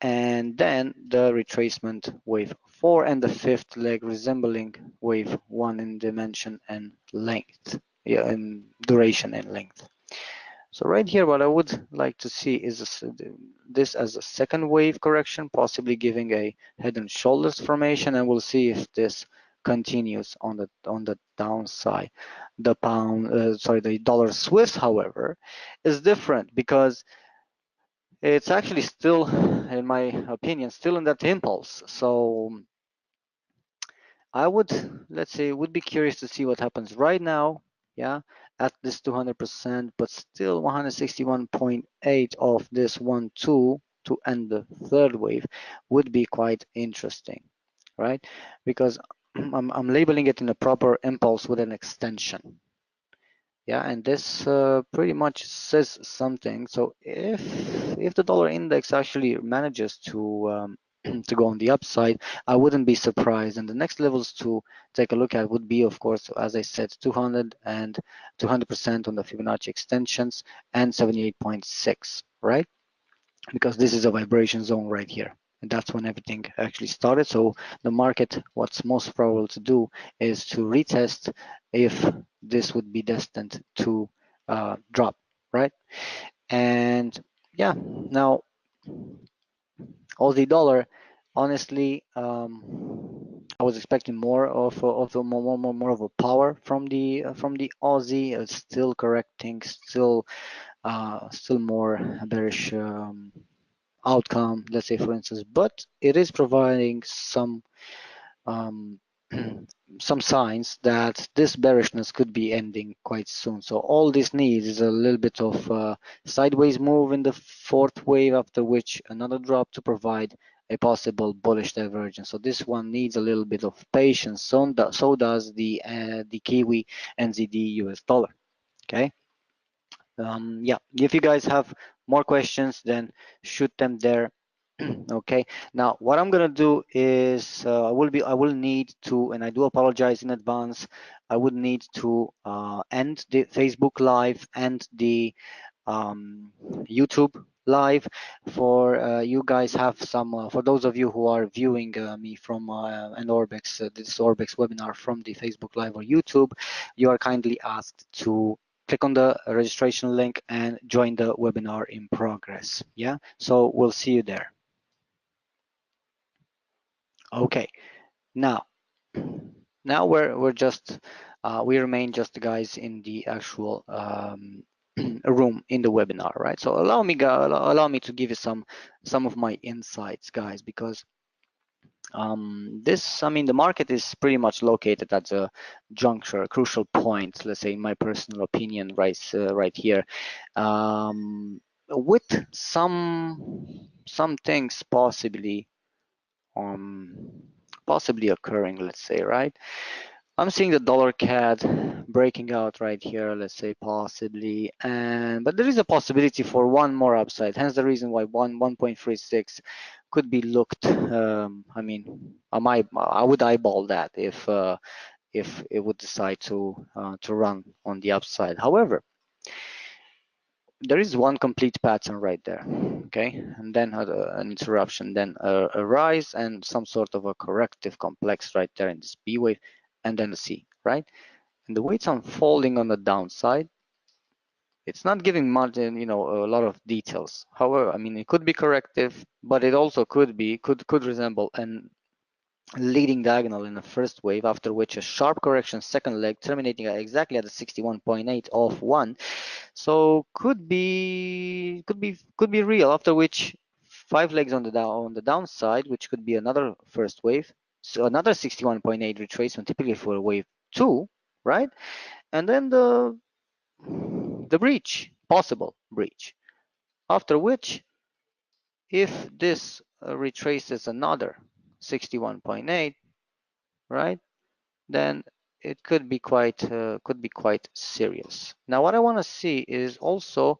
and then the retracement wave 4 and the fifth leg resembling wave 1 in dimension and length, yeah, in duration and length. So right here, what I would like to see is this as a second wave correction, possibly giving a head and shoulders formation, and we'll see if this continues on the downside. The dollar Swiss, however, is different because it's actually still, in my opinion, still in that impulse. So I would, let's say, would be curious to see what happens right now, yeah, at this 200%, but still 161.8 of this 1-2 to end the third wave would be quite interesting, right? Because I'm labeling it in a proper impulse with an extension. Yeah, and this pretty much says something. So if the dollar index actually manages to to go on the upside, I wouldn't be surprised. And the next levels to take a look at would be, of course, as I said, 200 and 200% on the Fibonacci extensions and 78.6, right? Because this is a vibration zone right here. And that's when everything actually started. So the market, what's most probable to do is to retest if this would be destined to drop, right? And yeah, now Aussie dollar, honestly, I was expecting more of the more of a power from the Aussie. It's still correcting, still more bearish outcome. Let's say, for instance, but it is providing um, some signs that this bearishness could be ending quite soon. So all this needs is a little bit of sideways move in the fourth wave, after which another drop to provide a possible bullish divergence. So this one needs a little bit of patience. So does the Kiwi NZD US dollar. Okay. Yeah, if you guys have more questions, then shoot them there. Okay, now what I'm gonna do is I will need to, and I do apologize in advance, I would need to end the Facebook live and the YouTube live. For you guys have some for those of you who are viewing me from an Orbex this Orbex webinar from the Facebook live or YouTube, you are kindly asked to click on the registration link and join the webinar in progress. Yeah, so we'll see you there. Okay, now we're just we remain just the guys in the actual room in the webinar, right? So allow me to give you some of my insights, guys, because I mean, the market is pretty much located at a juncture, a crucial point, let's say, in my personal opinion, right here, with some things possibly occurring, let's say, right? I'm seeing the dollar CAD breaking out right here, let's say possibly, but there is a possibility for one more upside. Hence the reason why 1.36 could be looked. I mean, I would eyeball that if it would decide to run on the upside. However, there is one complete pattern right there, okay, and then an interruption, then a rise and some sort of a corrective complex right there in this B wave, and then a C, right? And the way it's unfolding on the downside, it's not giving much, a lot of details. However, I mean, it could be corrective, but it also could resemble an leading diagonal in the first wave, after which a sharp correction second leg terminating exactly at the 61.8 of one. So could be real, after which five legs on the downside, which could be another first wave, so another 61.8 retracement, typically for a wave two, right? And then the breach, possible breach, after which, if this retraces another 61.8, right, then it could be quite serious. Now what I want to see is also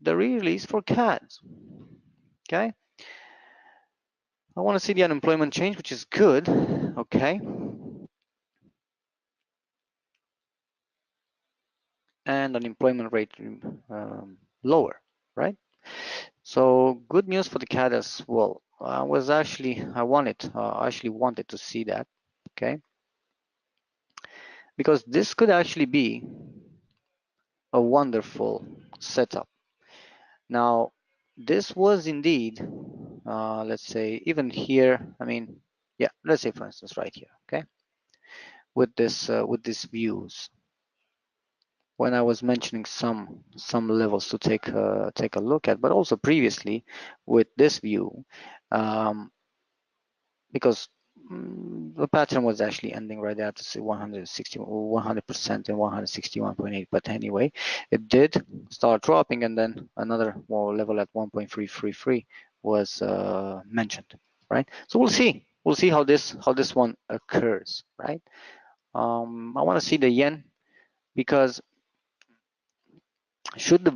the release for CADs. Okay, I want to see the unemployment change, which is good. Okay, and unemployment rate lower, right? So good news for the CAD as well. I actually wanted to see that. Okay, because this could actually be a wonderful setup. Now, this was indeed, let's say, even here. I mean, yeah, let's say, for instance, right here. Okay, with these views, when I was mentioning some levels to take a look at, but also previously with this view, because the pattern was actually ending right at 160, 100% and 161.8. But anyway, it did start dropping, and then another more level at 1.333 was mentioned, right? So we'll see. We'll see how this one occurs, right? I want to see the yen, because should the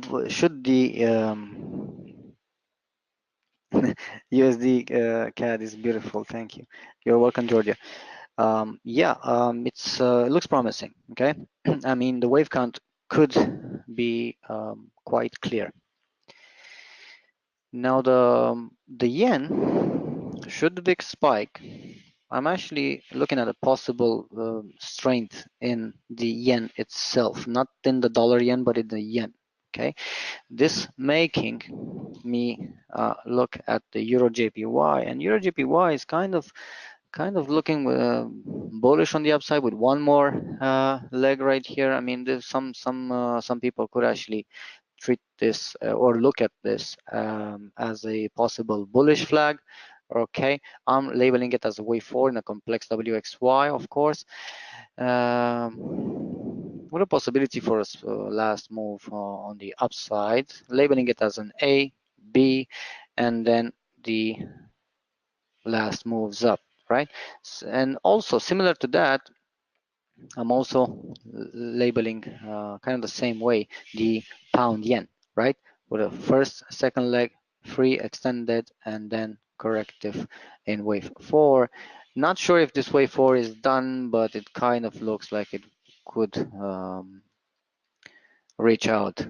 USD CAD is beautiful. Thank you. You're welcome, Georgia. Yeah, it looks promising. Okay, I mean, the wave count could be quite clear. Now the yen, should the VIX spike, I'm actually looking at a possible strength in the yen itself, not in the dollar yen, but in the yen. Okay, this making me look at the Euro JPY, and Euro JPY is kind of looking bullish on the upside with one more leg right here. I mean, there's some people could actually treat this or look at this as a possible bullish flag. Okay, I'm labeling it as a wave 4 in a complex WXY, of course, with a possibility for a last move on the upside, labeling it as an A, B, and then the last moves up, right? And also similar to that, I'm also labeling kind of the same way the pound yen, right? With a first, second leg, free, extended, and then corrective in wave 4. Not sure if this wave 4 is done, but it kind of looks like it could reach out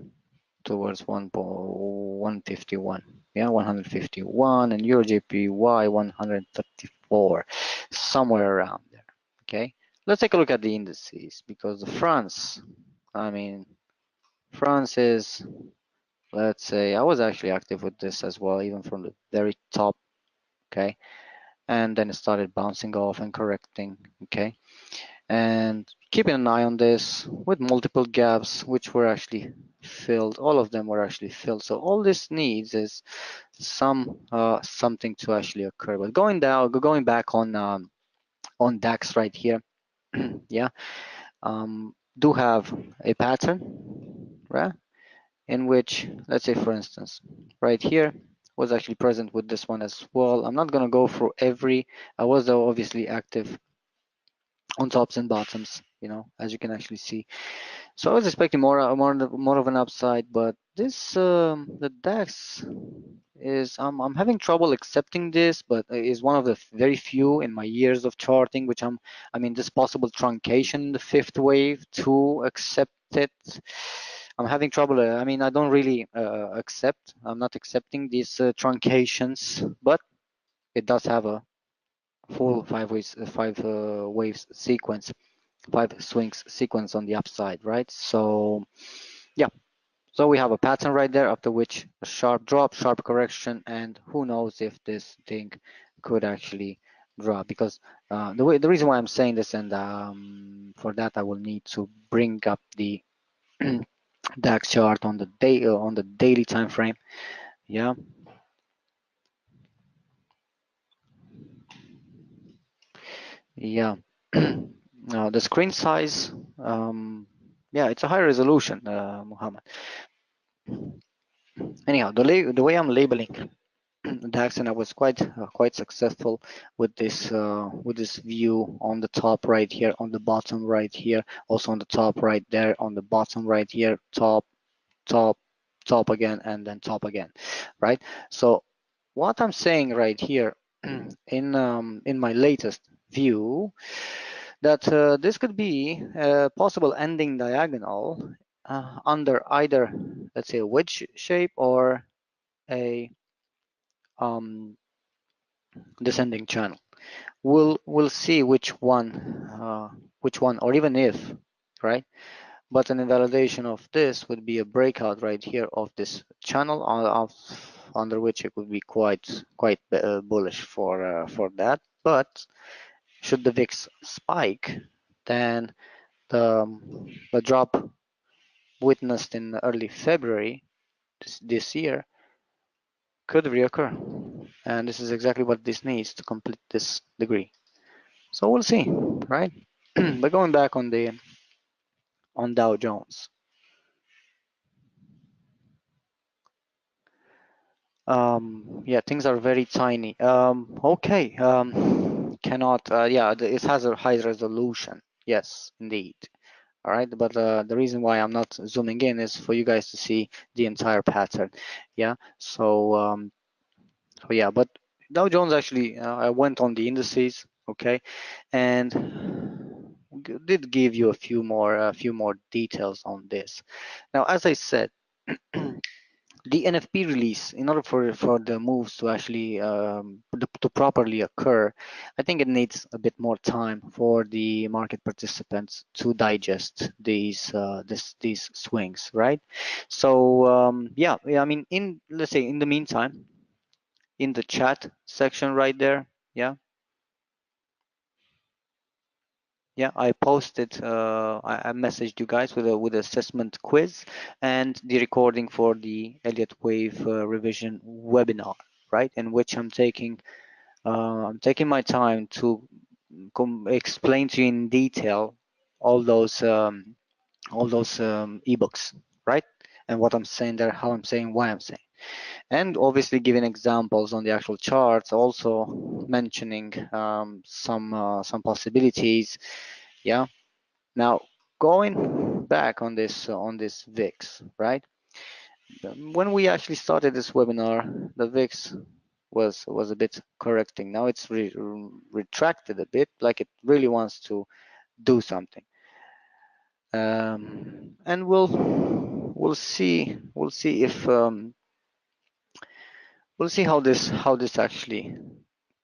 towards 151. Yeah, 151, and Euro JPY 134, somewhere around there. Okay, let's take a look at the indices, because France, I mean, France is, let's say, I was actually active with this as well, even from the very top. Okay, and then it started bouncing off and correcting. Okay, and keeping an eye on this with multiple gaps which were actually filled. All of them were actually filled, so all this needs is something to actually occur. But going back on DAX right here, yeah, do have a pattern, right, in which, let's say for instance right here, was actually present with this one as well. I'm not going to go through every, I was obviously active on tops and bottoms, you know, as you can actually see. So I was expecting more of an upside, but this the DAX is, I'm having trouble accepting this, but is one of the very few in my years of charting which I mean, this possible truncation in the fifth wave to accept it. I'm having trouble. I mean, I don't really accept. I'm not accepting these truncations, but it does have a full five waves sequence, 5 swings sequence on the upside, right? So yeah, so we have a pattern right there, after which a sharp drop, sharp correction, and who knows if this thing could actually drop, because the reason why I'm saying this, and for that I will need to bring up the DAX chart on the daily time frame. Yeah, yeah. The screen size, yeah, it's a high resolution, Muhammad. Anyhow, the way I'm labeling DAX, and I was quite successful with this view on the top right here, on the bottom right here, also on the top right there, on the bottom right here, top, top, top again, and then top again, right? So what I'm saying right here in my latest view, that this could be a possible ending diagonal under either, let's say, a wedge shape or a descending channel. We'll see which one, or even if, right? But an invalidation of this would be a breakout right here of this channel under which it would be quite bullish for that. But should the VIX spike, then the drop witnessed in early February this year could reoccur, and this is exactly what this needs to complete this degree. So we'll see, right? But going back on Dow Jones, yeah, things are very tiny. Okay, cannot. Yeah, it has a high resolution. Yes, indeed. All right, but the reason why I'm not zooming in is for you guys to see the entire pattern. Yeah, so yeah, but Dow Jones actually, I went on the indices, okay, and did give you a few more details on this. Now, as I said, the NFP release, in order for the moves to actually to properly occur, I think it needs a bit more time for the market participants to digest these swings, right? So yeah, I mean, in let's say in the meantime, in the chat section right there, yeah, I posted, I messaged you guys with a assessment quiz and the recording for the Elliott Wave revision webinar, right? In which I'm taking my time to explain to you in detail all those ebooks, right? And what I'm saying there, how I'm saying, why I'm saying, and obviously giving examples on the actual charts, also mentioning some possibilities, yeah. Now, going back on this VIX, right? When we actually started this webinar, the VIX was a bit correcting. Now it's retracted a bit, like it really wants to do something. And we'll see if we'll see how this actually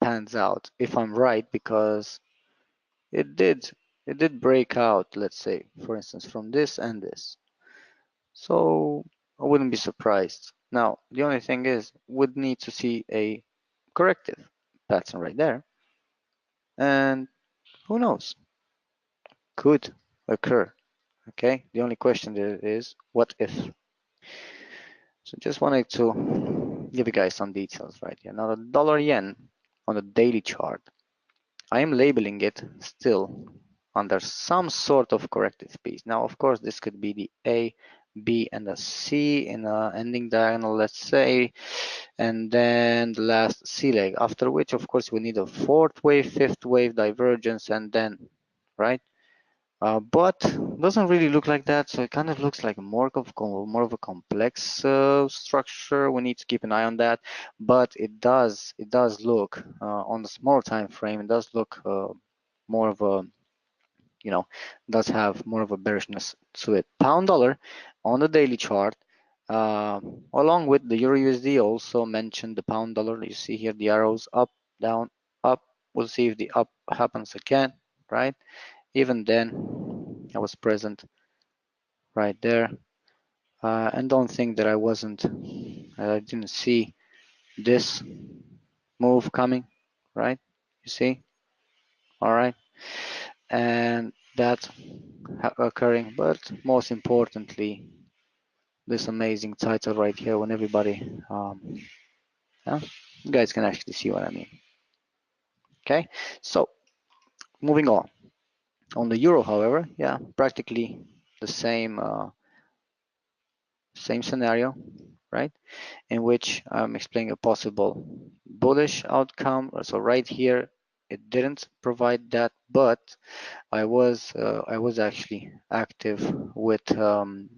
pans out, if I'm right, because it did break out, let's say, for instance, from this and this. So I wouldn't be surprised. Now, the only thing is, would need to see a corrective pattern right there. And who knows? Could occur. Okay. The only question there is, what if? So just wanted to give you guys some details right here. Now, the dollar yen on the daily chart, I am labeling it still under some sort of corrective piece. Now, of course, this could be the A, B, and a C in a ending diagonal, let's say, and then the last C leg, after which, of course, we need a fourth wave, fifth wave divergence, and then, right? But doesn't really look like that, so it kind of looks like more of a complex structure. We need to keep an eye on that, but it does look on the small time frame. It does look more of a, does have more of a bearishness to it. Pound dollar on the daily chart, along with the Euro USD, also mentioned the pound dollar. You see here the arrows up, down, up. We'll see if the up happens again, right? Even then, I was present right there, and don't think that I didn't see this move coming, right? You see, all right, and that occurring, but most importantly, this amazing title right here when everybody, yeah, you guys can actually see what I mean. Okay, so moving on the euro, however, yeah, practically the same scenario, right? In which I'm explaining a possible bullish outcome. So right here, it didn't provide that, but I was actually active with on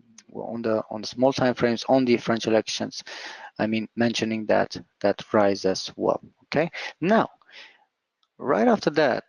the small time frames on the French elections. I mean, mentioning that rise as well. Okay, now right after that,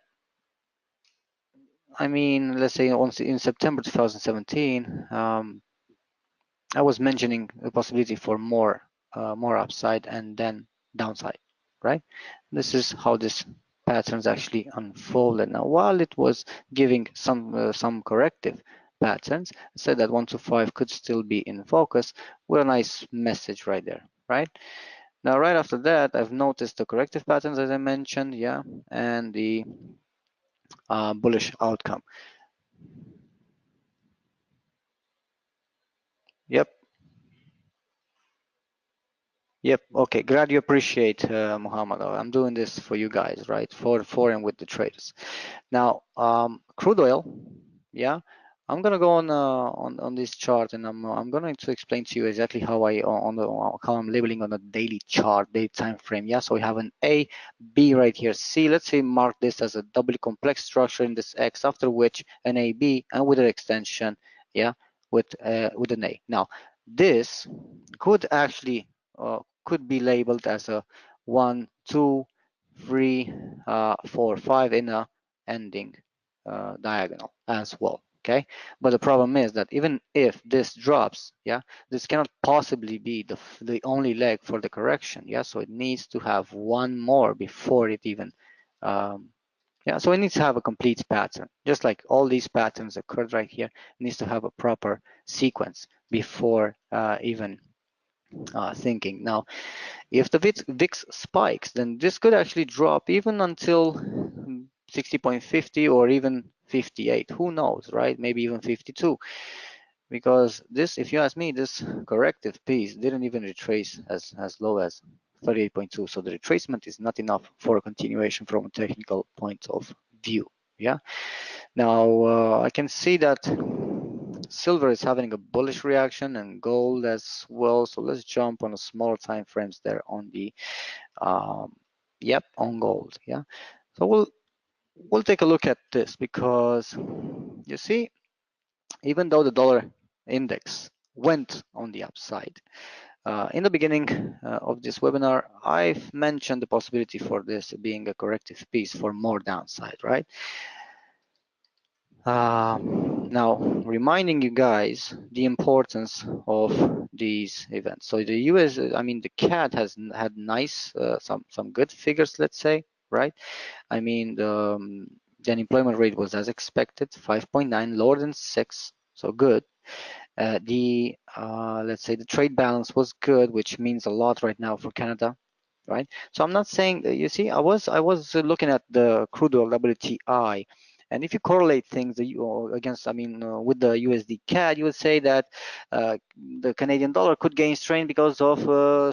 I mean, let's say in September 2017, I was mentioning the possibility for more upside and then downside, right? This is how this patterns actually unfolded. Now, while it was giving some corrective patterns, I said that 125 could still be in focus with a nice message right there, right? Now, right after that, I've noticed the corrective patterns, as I mentioned, yeah, and the bullish outcome. Yep. Yep. Okay. Glad you appreciate, Muhammad. I'm doing this for you guys, right? For and with the traders. Now, crude oil. Yeah. I'm gonna go on this chart, and I'm going to explain to you exactly how how I'm labeling on a daily chart, daily time frame. Yeah. So we have an A, B right here, C. Let's say mark this as a doubly complex structure in this X. After which an A, B, and with an extension. Yeah. With an A. Now, this could actually could be labeled as a 1, 2, 3, 4, 5 in a ending diagonal as well, Okay, but the problem is that even if this drops, yeah, this cannot possibly be the only leg for the correction. Yeah, so it needs to have one more before it even yeah, so it needs to have a complete pattern, just like all these patterns occurred right here. It needs to have a proper sequence before even thinking. Now, if the VIX spikes, then this could actually drop even until 60.50 or even 58. Who knows, right? Maybe even 52. Because this, if you ask me, this corrective piece didn't even retrace as low as 38.2. So the retracement is not enough for a continuation from a technical point of view. Yeah. Now I can see that silver is having a bullish reaction and gold as well. So let's jump on a smaller time frames there on the yep, on gold. Yeah. So we'll take a look at this, because you see, even though the dollar index went on the upside, in the beginning of this webinar, I've mentioned the possibility for this being a corrective piece for more downside, right? Now, reminding you guys the importance of these events. So the US, I mean, the CAD has had nice, some good figures, let's say, right? I mean, the unemployment rate was as expected, 5.9, lower than 6, so good. Let's say the trade balance was good, which means a lot right now for Canada, right? So I'm not saying, you see, I was looking at the crude oil WTI, and if you correlate things against, I mean, with the USD CAD, you would say that the Canadian dollar could gain strength because of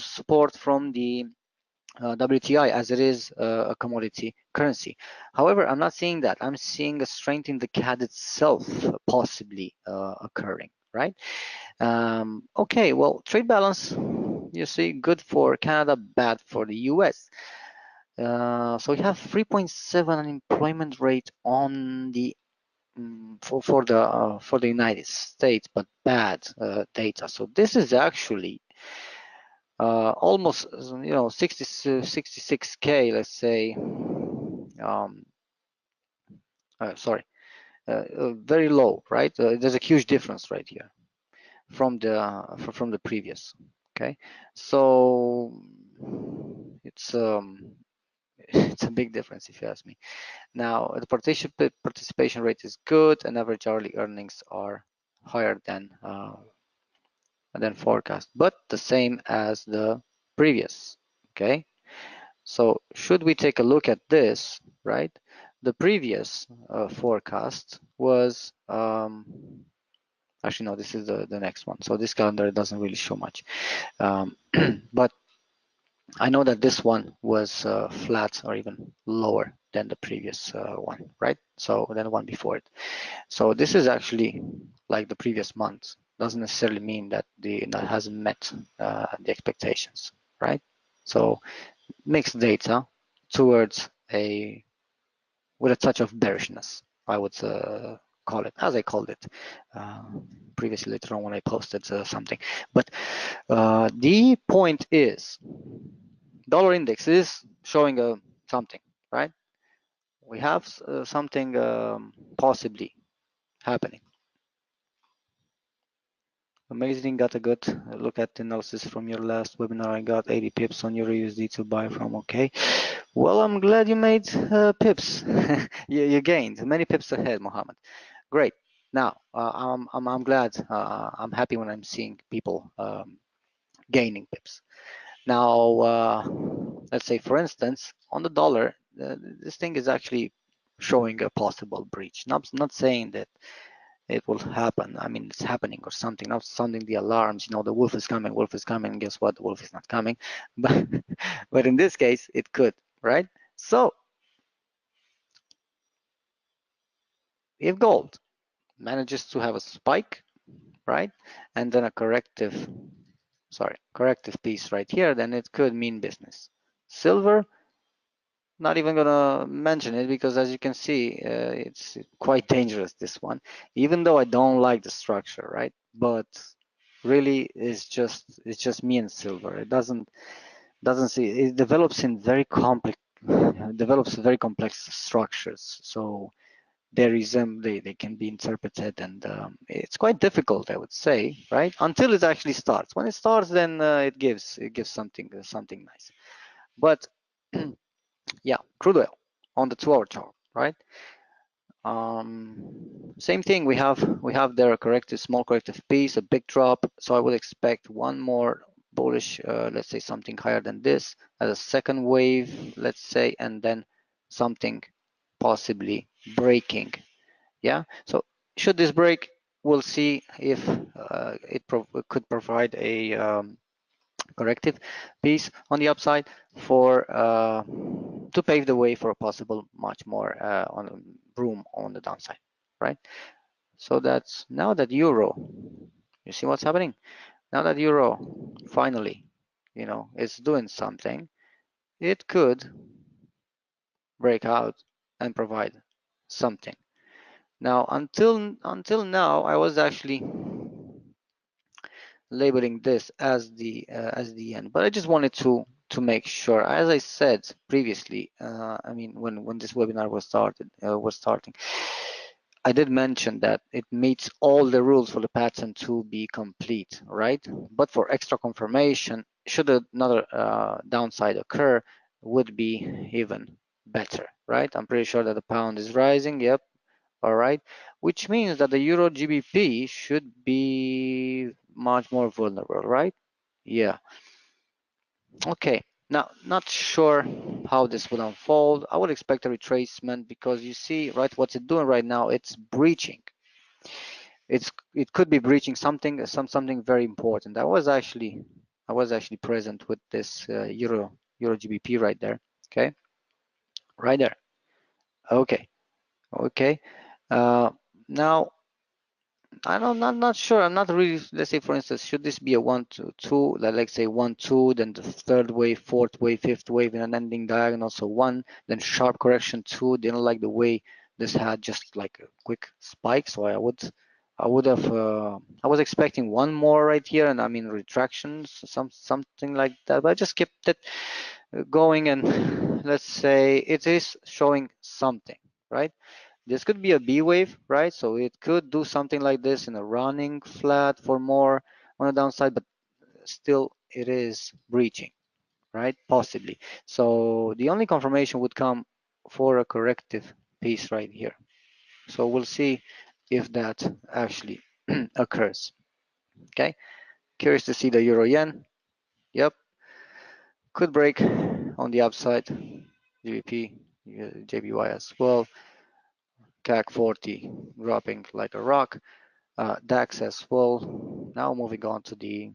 support from the WTI, as it is a commodity currency. However, I'm not seeing that. I'm seeing a strength in the CAD itself possibly occurring, right? Okay, well, trade balance, you see, good for Canada, bad for the US. So we have 3.7 unemployment rate on the for the United States, but bad data. So this is actually almost, you know, 66K, let's say. Sorry, very low, right? There's a huge difference right here from the previous. Okay, so it's it's a big difference if you ask me. Now the participation rate is good, and average hourly earnings are higher than forecast, but the same as the previous. Okay, so should we take a look at this, right? The previous forecast was actually no, this is the next one. So this calendar doesn't really show much, but I know that this one was flat or even lower than the previous one, right? So than the one before it. So this is actually like the previous month. Doesn't necessarily mean that that hasn't met the expectations, right? So mixed data towards with a touch of bearishness, I would call it, as I called it previously later on when I posted something. But the point is, dollar index is showing something, right? We have something possibly happening. Amazing, got a good look at the analysis from your last webinar. I got 80 pips on your USD to buy from. Okay, well, I'm glad you made pips. you gained many pips ahead, Mohammed. Great. Now I'm glad. I'm happy when I'm seeing people gaining pips. Now let's say, for instance, on the dollar, this thing is actually showing a possible breach. Not saying that it will happen. I mean, it's happening or something. Not sounding the alarms. You know, the wolf is coming. Wolf is coming. Guess what? The wolf is not coming. But but in this case, it could, right? So if gold manages to have a spike, right, and then a corrective piece right here, then it could mean business. Silver, not even gonna mention it, because as you can see, it's quite dangerous, this one, even though I don't like the structure, right? But really, it's just me and silver. It doesn't see, it develops in very complex structures. So they can be interpreted, and it's quite difficult, I would say, right? Until it actually starts. When it starts, then it gives something nice. But yeah, crude oil on the 2-hour chart, right? Same thing. We have there a corrective, small corrective piece, a big drop. So I would expect one more bullish, let's say something higher than this as a second wave, let's say, and then something possibly breaking. Yeah. So should this break, we'll see if it could provide a corrective piece on the upside for to pave the way for a possible much more on room on the downside, right? So that's now that euro, you see what's happening now that euro finally, is doing something. It could break out and provide something. Now until now, I was actually labeling this as the end, but I just wanted to make sure, as I said previously, I mean, when this webinar was starting, I did mention that it meets all the rules for the pattern to be complete, right? But for extra confirmation, should another downside occur, would be even better, right? I'm pretty sure that the pound is rising. Yep. All right, which means that the euro GBP should be much more vulnerable, right? Yeah. Okay. Now, not sure how this would unfold. I would expect a retracement because you see, right, what's it doing right now? It's breaching. It could be breaching something very important. I was actually present with this euro GBP right there. Okay, right there. Okay, okay. Now not sure. I'm not really. Let's say, for instance, should this be a 1-2, let's say 1-2, then the third wave, fourth wave, fifth wave in an ending diagonal. So one, then sharp correction, two. Didn't like the way this had just like a quick spike. So I would have. I was expecting one more right here, and I mean retractions, something like that. But I just kept it going, and let's say it is showing something, right? This could be a B wave, right? So it could do something like this in a running flat for more on the downside, but still it is breaching, right? Possibly. So the only confirmation would come for a corrective piece right here. So we'll see if that actually occurs. Okay. Curious to see the euro yen. Yep. Could break on the upside. GBP, JPY as well. CAC 40 dropping like a rock. DAX as well. Now moving on to the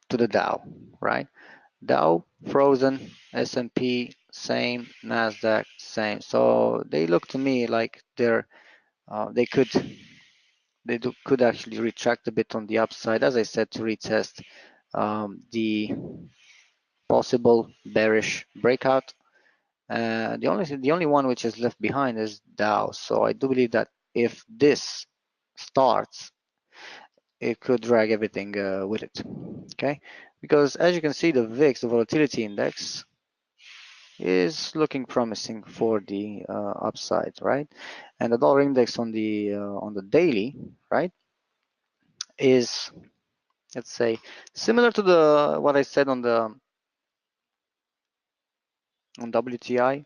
Dow, right? Dow frozen, S&P same, Nasdaq same. So they look to me like they could actually retract a bit on the upside, as I said, to retest the possible bearish breakout. The only one which is left behind is Dow. So I do believe that if this starts, it could drag everything with it. Okay, because as you can see, the VIX, the volatility index, is looking promising for the upside, right? And the dollar index on the daily, right, is, let's say, similar to the what I said on WTI.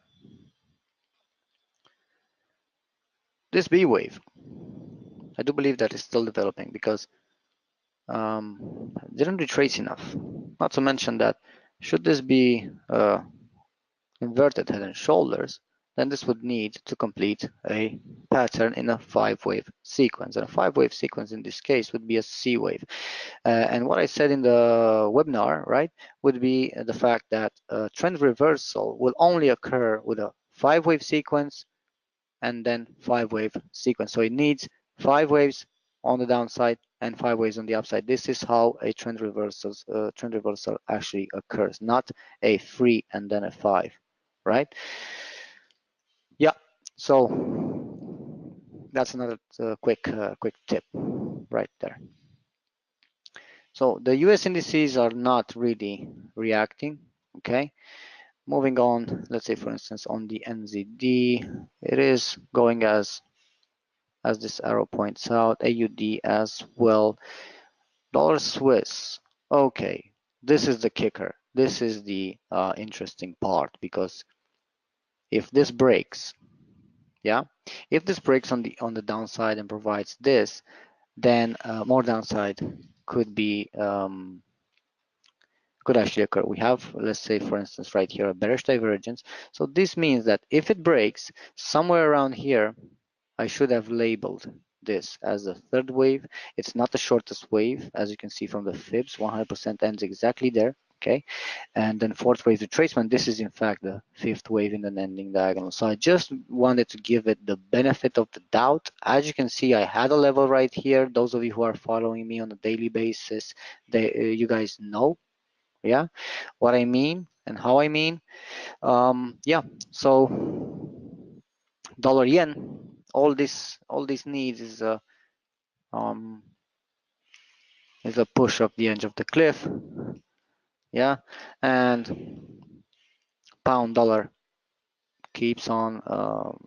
This B wave, I do believe that is still developing because didn't retrace enough. Not to mention that should this be inverted head and shoulders, then this would need to complete a pattern in a 5-wave sequence. And a 5-wave sequence in this case would be a C wave. And what I said in the webinar, right, would be the fact that a trend reversal will only occur with a 5-wave sequence and then 5-wave sequence. So it needs 5 waves on the downside and 5 waves on the upside. This is how a trend reversal actually occurs, not a 3 and then a 5, right? Yeah. So that's another quick tip right there. So the US indices are not really reacting, okay? moving on, let's say for instance on the NZD, it is going as this arrow points out, AUD as well, dollar Swiss. Okay, this is the kicker. This is the interesting part, because if this breaks, yeah, if this breaks on the downside and provides this, then more downside could be could actually occur. We have, let's say for instance right here, a bearish divergence. So this means that if it breaks somewhere around here, I should have labeled this as the third wave. It's not the shortest wave, as you can see from the fibs, 100% ends exactly there. Okay, and then fourth wave retracement, this is in fact the fifth wave in the ending diagonal. So I just wanted to give it the benefit of the doubt. As you can see, I had a level right here. Those of you who are following me on a daily basis, you guys know, yeah, what I mean and how I mean. Yeah, so dollar yen, all this needs um, is a push of the edge of the cliff, yeah, and pound dollar keeps on,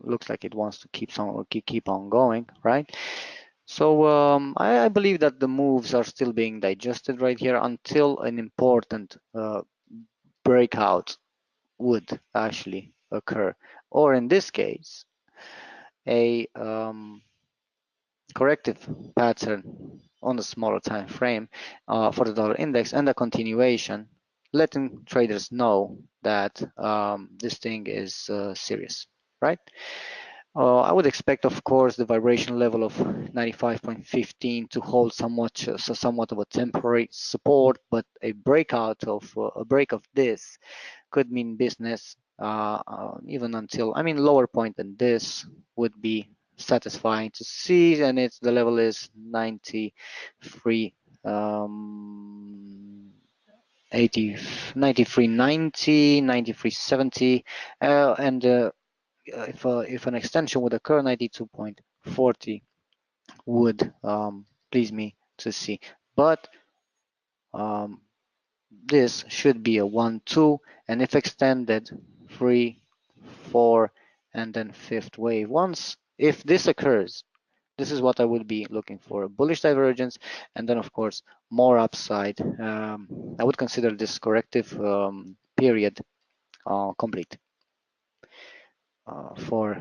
looks like it wants to keep on going, right? So I believe that the moves are still being digested right here until an important breakout would actually occur, or in this case, a corrective pattern on a smaller time frame for the dollar index, and a continuation, letting traders know that this thing is serious, right? I would expect, of course, the vibration level of 95.15 to hold somewhat of a temporary support, but a break of this could mean business, even until, I mean, lower point than this would be satisfying to see, and the level is 93 80 93.90, 93.70, and if an extension would occur, 92.40 would please me to see. But this should be a 1-2, and if extended, 3, 4, and then fifth wave. If this occurs, this is what I would be looking for: a bullish divergence, and then of course more upside. I would consider this corrective period complete for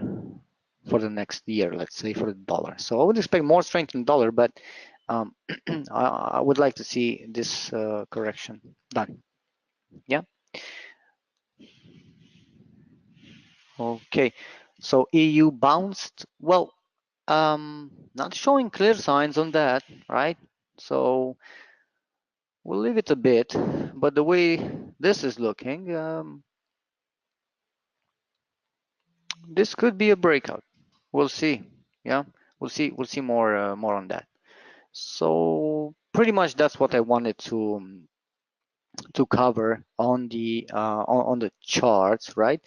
the next year, let's say, for the dollar. So I would expect more strength in the dollar, but I would like to see this correction done. Yeah. Okay. So EU bounced. Well, not showing clear signs on that, right? So we'll leave it a bit. But the way this is looking, this could be a breakout. We'll see. Yeah, we'll see. We'll see more on that. So pretty much that's what I wanted to cover on the charts, right?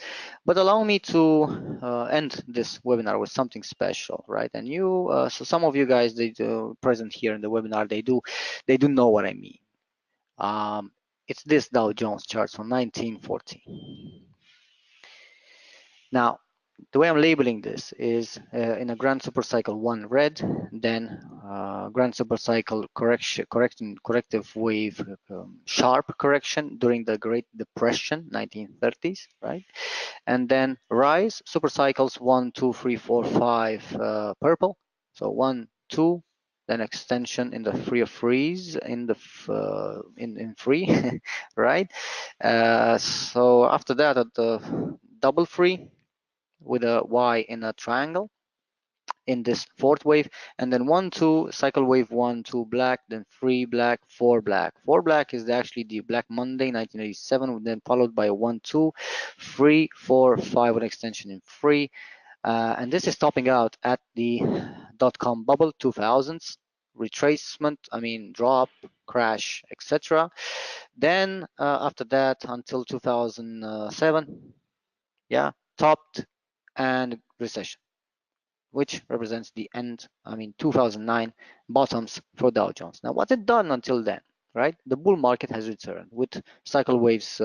But allow me to end this webinar with something special, right? And so some of you guys, they do present here in the webinar, they do know what I mean. It's this Dow Jones chart from 1940. Now, the way I'm labeling this is in a grand supercycle 1 red, then grand supercycle corrective wave, sharp correction during the Great Depression, 1930s, right? And then rise supercycles 1, 2, 3, 4, 5, purple. So 1, 2, then extension in the free of freeze in the in free, right? So after that, at the double free with a Y in a triangle in this fourth wave, and then 1, 2, cycle wave 1, 2 black, then 3 black, 4 black. 4 black is actually the Black Monday 1987, then followed by a 1, 2, 3, 4, 5 with extension in free. And this is topping out at the dot-com bubble 2000s retracement, I mean drop, crash, etc. Then after that until 2007, yeah, topped and recession, which represents the end, I mean 2009 bottoms for Dow Jones. Now what's it done until then, right? The bull market has returned with cycle waves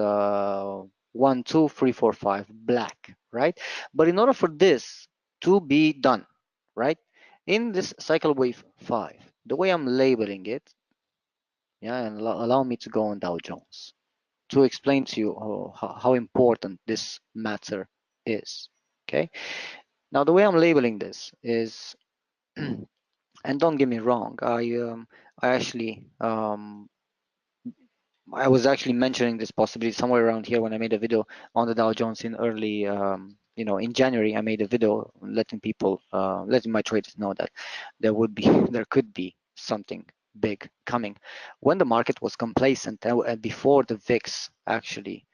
1, 2, 3, 4, 5, black, right? But in order for this to be done, right, in this cycle wave 5, the way I'm labeling it, yeah, and allow me to go on Dow Jones to explain to you how important this matter is. Okay, now the way I'm labeling this is, and don't get me wrong, I actually I was actually mentioning this possibility somewhere around here when I made a video on the Dow Jones in early, in January. I made a video letting people, letting my traders know that there could be something big coming when the market was complacent and before the VIX actually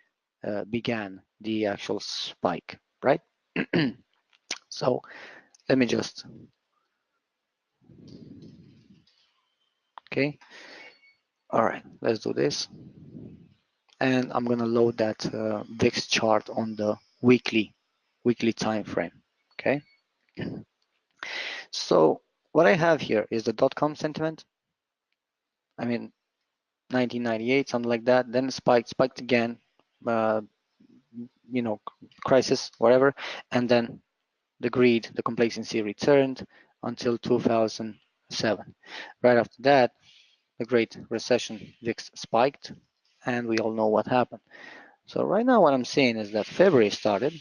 began the actual spike, right? So let me just, okay. All right, let's do this. And I'm gonna load that VIX chart on the weekly time frame. Okay, so what I have here is the dot-com sentiment. I mean, 1998, something like that. Then it spiked again, uh, crisis, whatever, and then the greed, the complacency returned until 2007. Right after that, the Great Recession, VIX spiked, and we all know what happened. So right now, what I'm saying is that February started,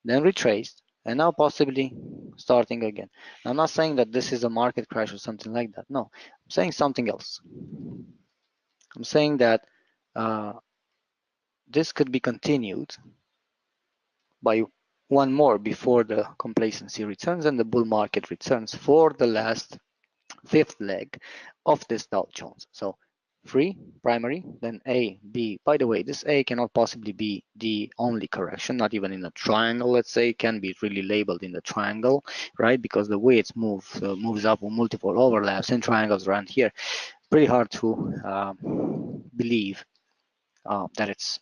then retraced, and now possibly starting again. Now, I'm not saying that this is a market crash or something like that. No, I'm saying something else. I'm saying that uh, this could be continued by one more before the complacency returns and the bull market returns for the last fifth leg of this Dow Jones. So three primary, then A, B. By the way, this A cannot possibly be the only correction, not even in a triangle, let's say, it can be really labeled in the triangle, right? Because the way it's moves up with multiple overlaps and triangles around here, pretty hard to believe that it's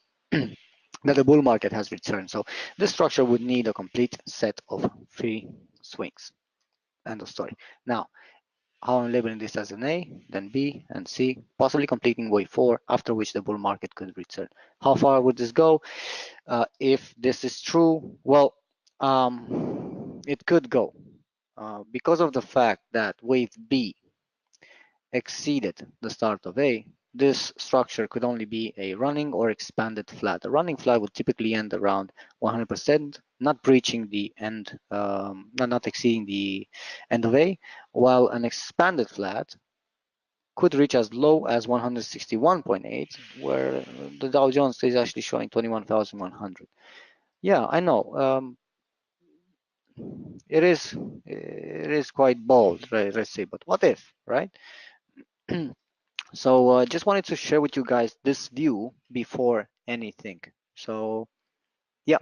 that the bull market has returned. So this structure would need a complete set of three swings. End of story. Now, how I'm labeling this as an A, then B, and C, possibly completing wave 4, after which the bull market could return. How far would this go? If this is true, well, it could go because of the fact that wave B exceeded the start of A. This structure could only be a running or expanded flat. A running flat would typically end around 100%, not breaching the end, not exceeding the end of A, while an expanded flat could reach as low as 161.8, where the Dow Jones is actually showing 21,100. Yeah, I know. It is quite bold, right, let's say, but what if, right? So just wanted to share with you guys this view before anything. So yeah.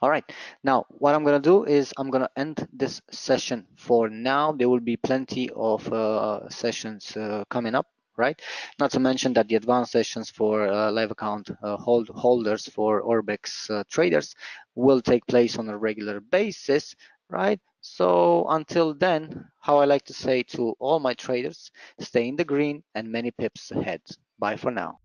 All right. Now, what I'm going to do is I'm going to end this session for now. There will be plenty of sessions coming up, right? Not to mention that the advanced sessions for live account holders for Orbex traders will take place on a regular basis, right? So until then, how I like to say to all my traders, stay in the green and many pips ahead. Bye for now.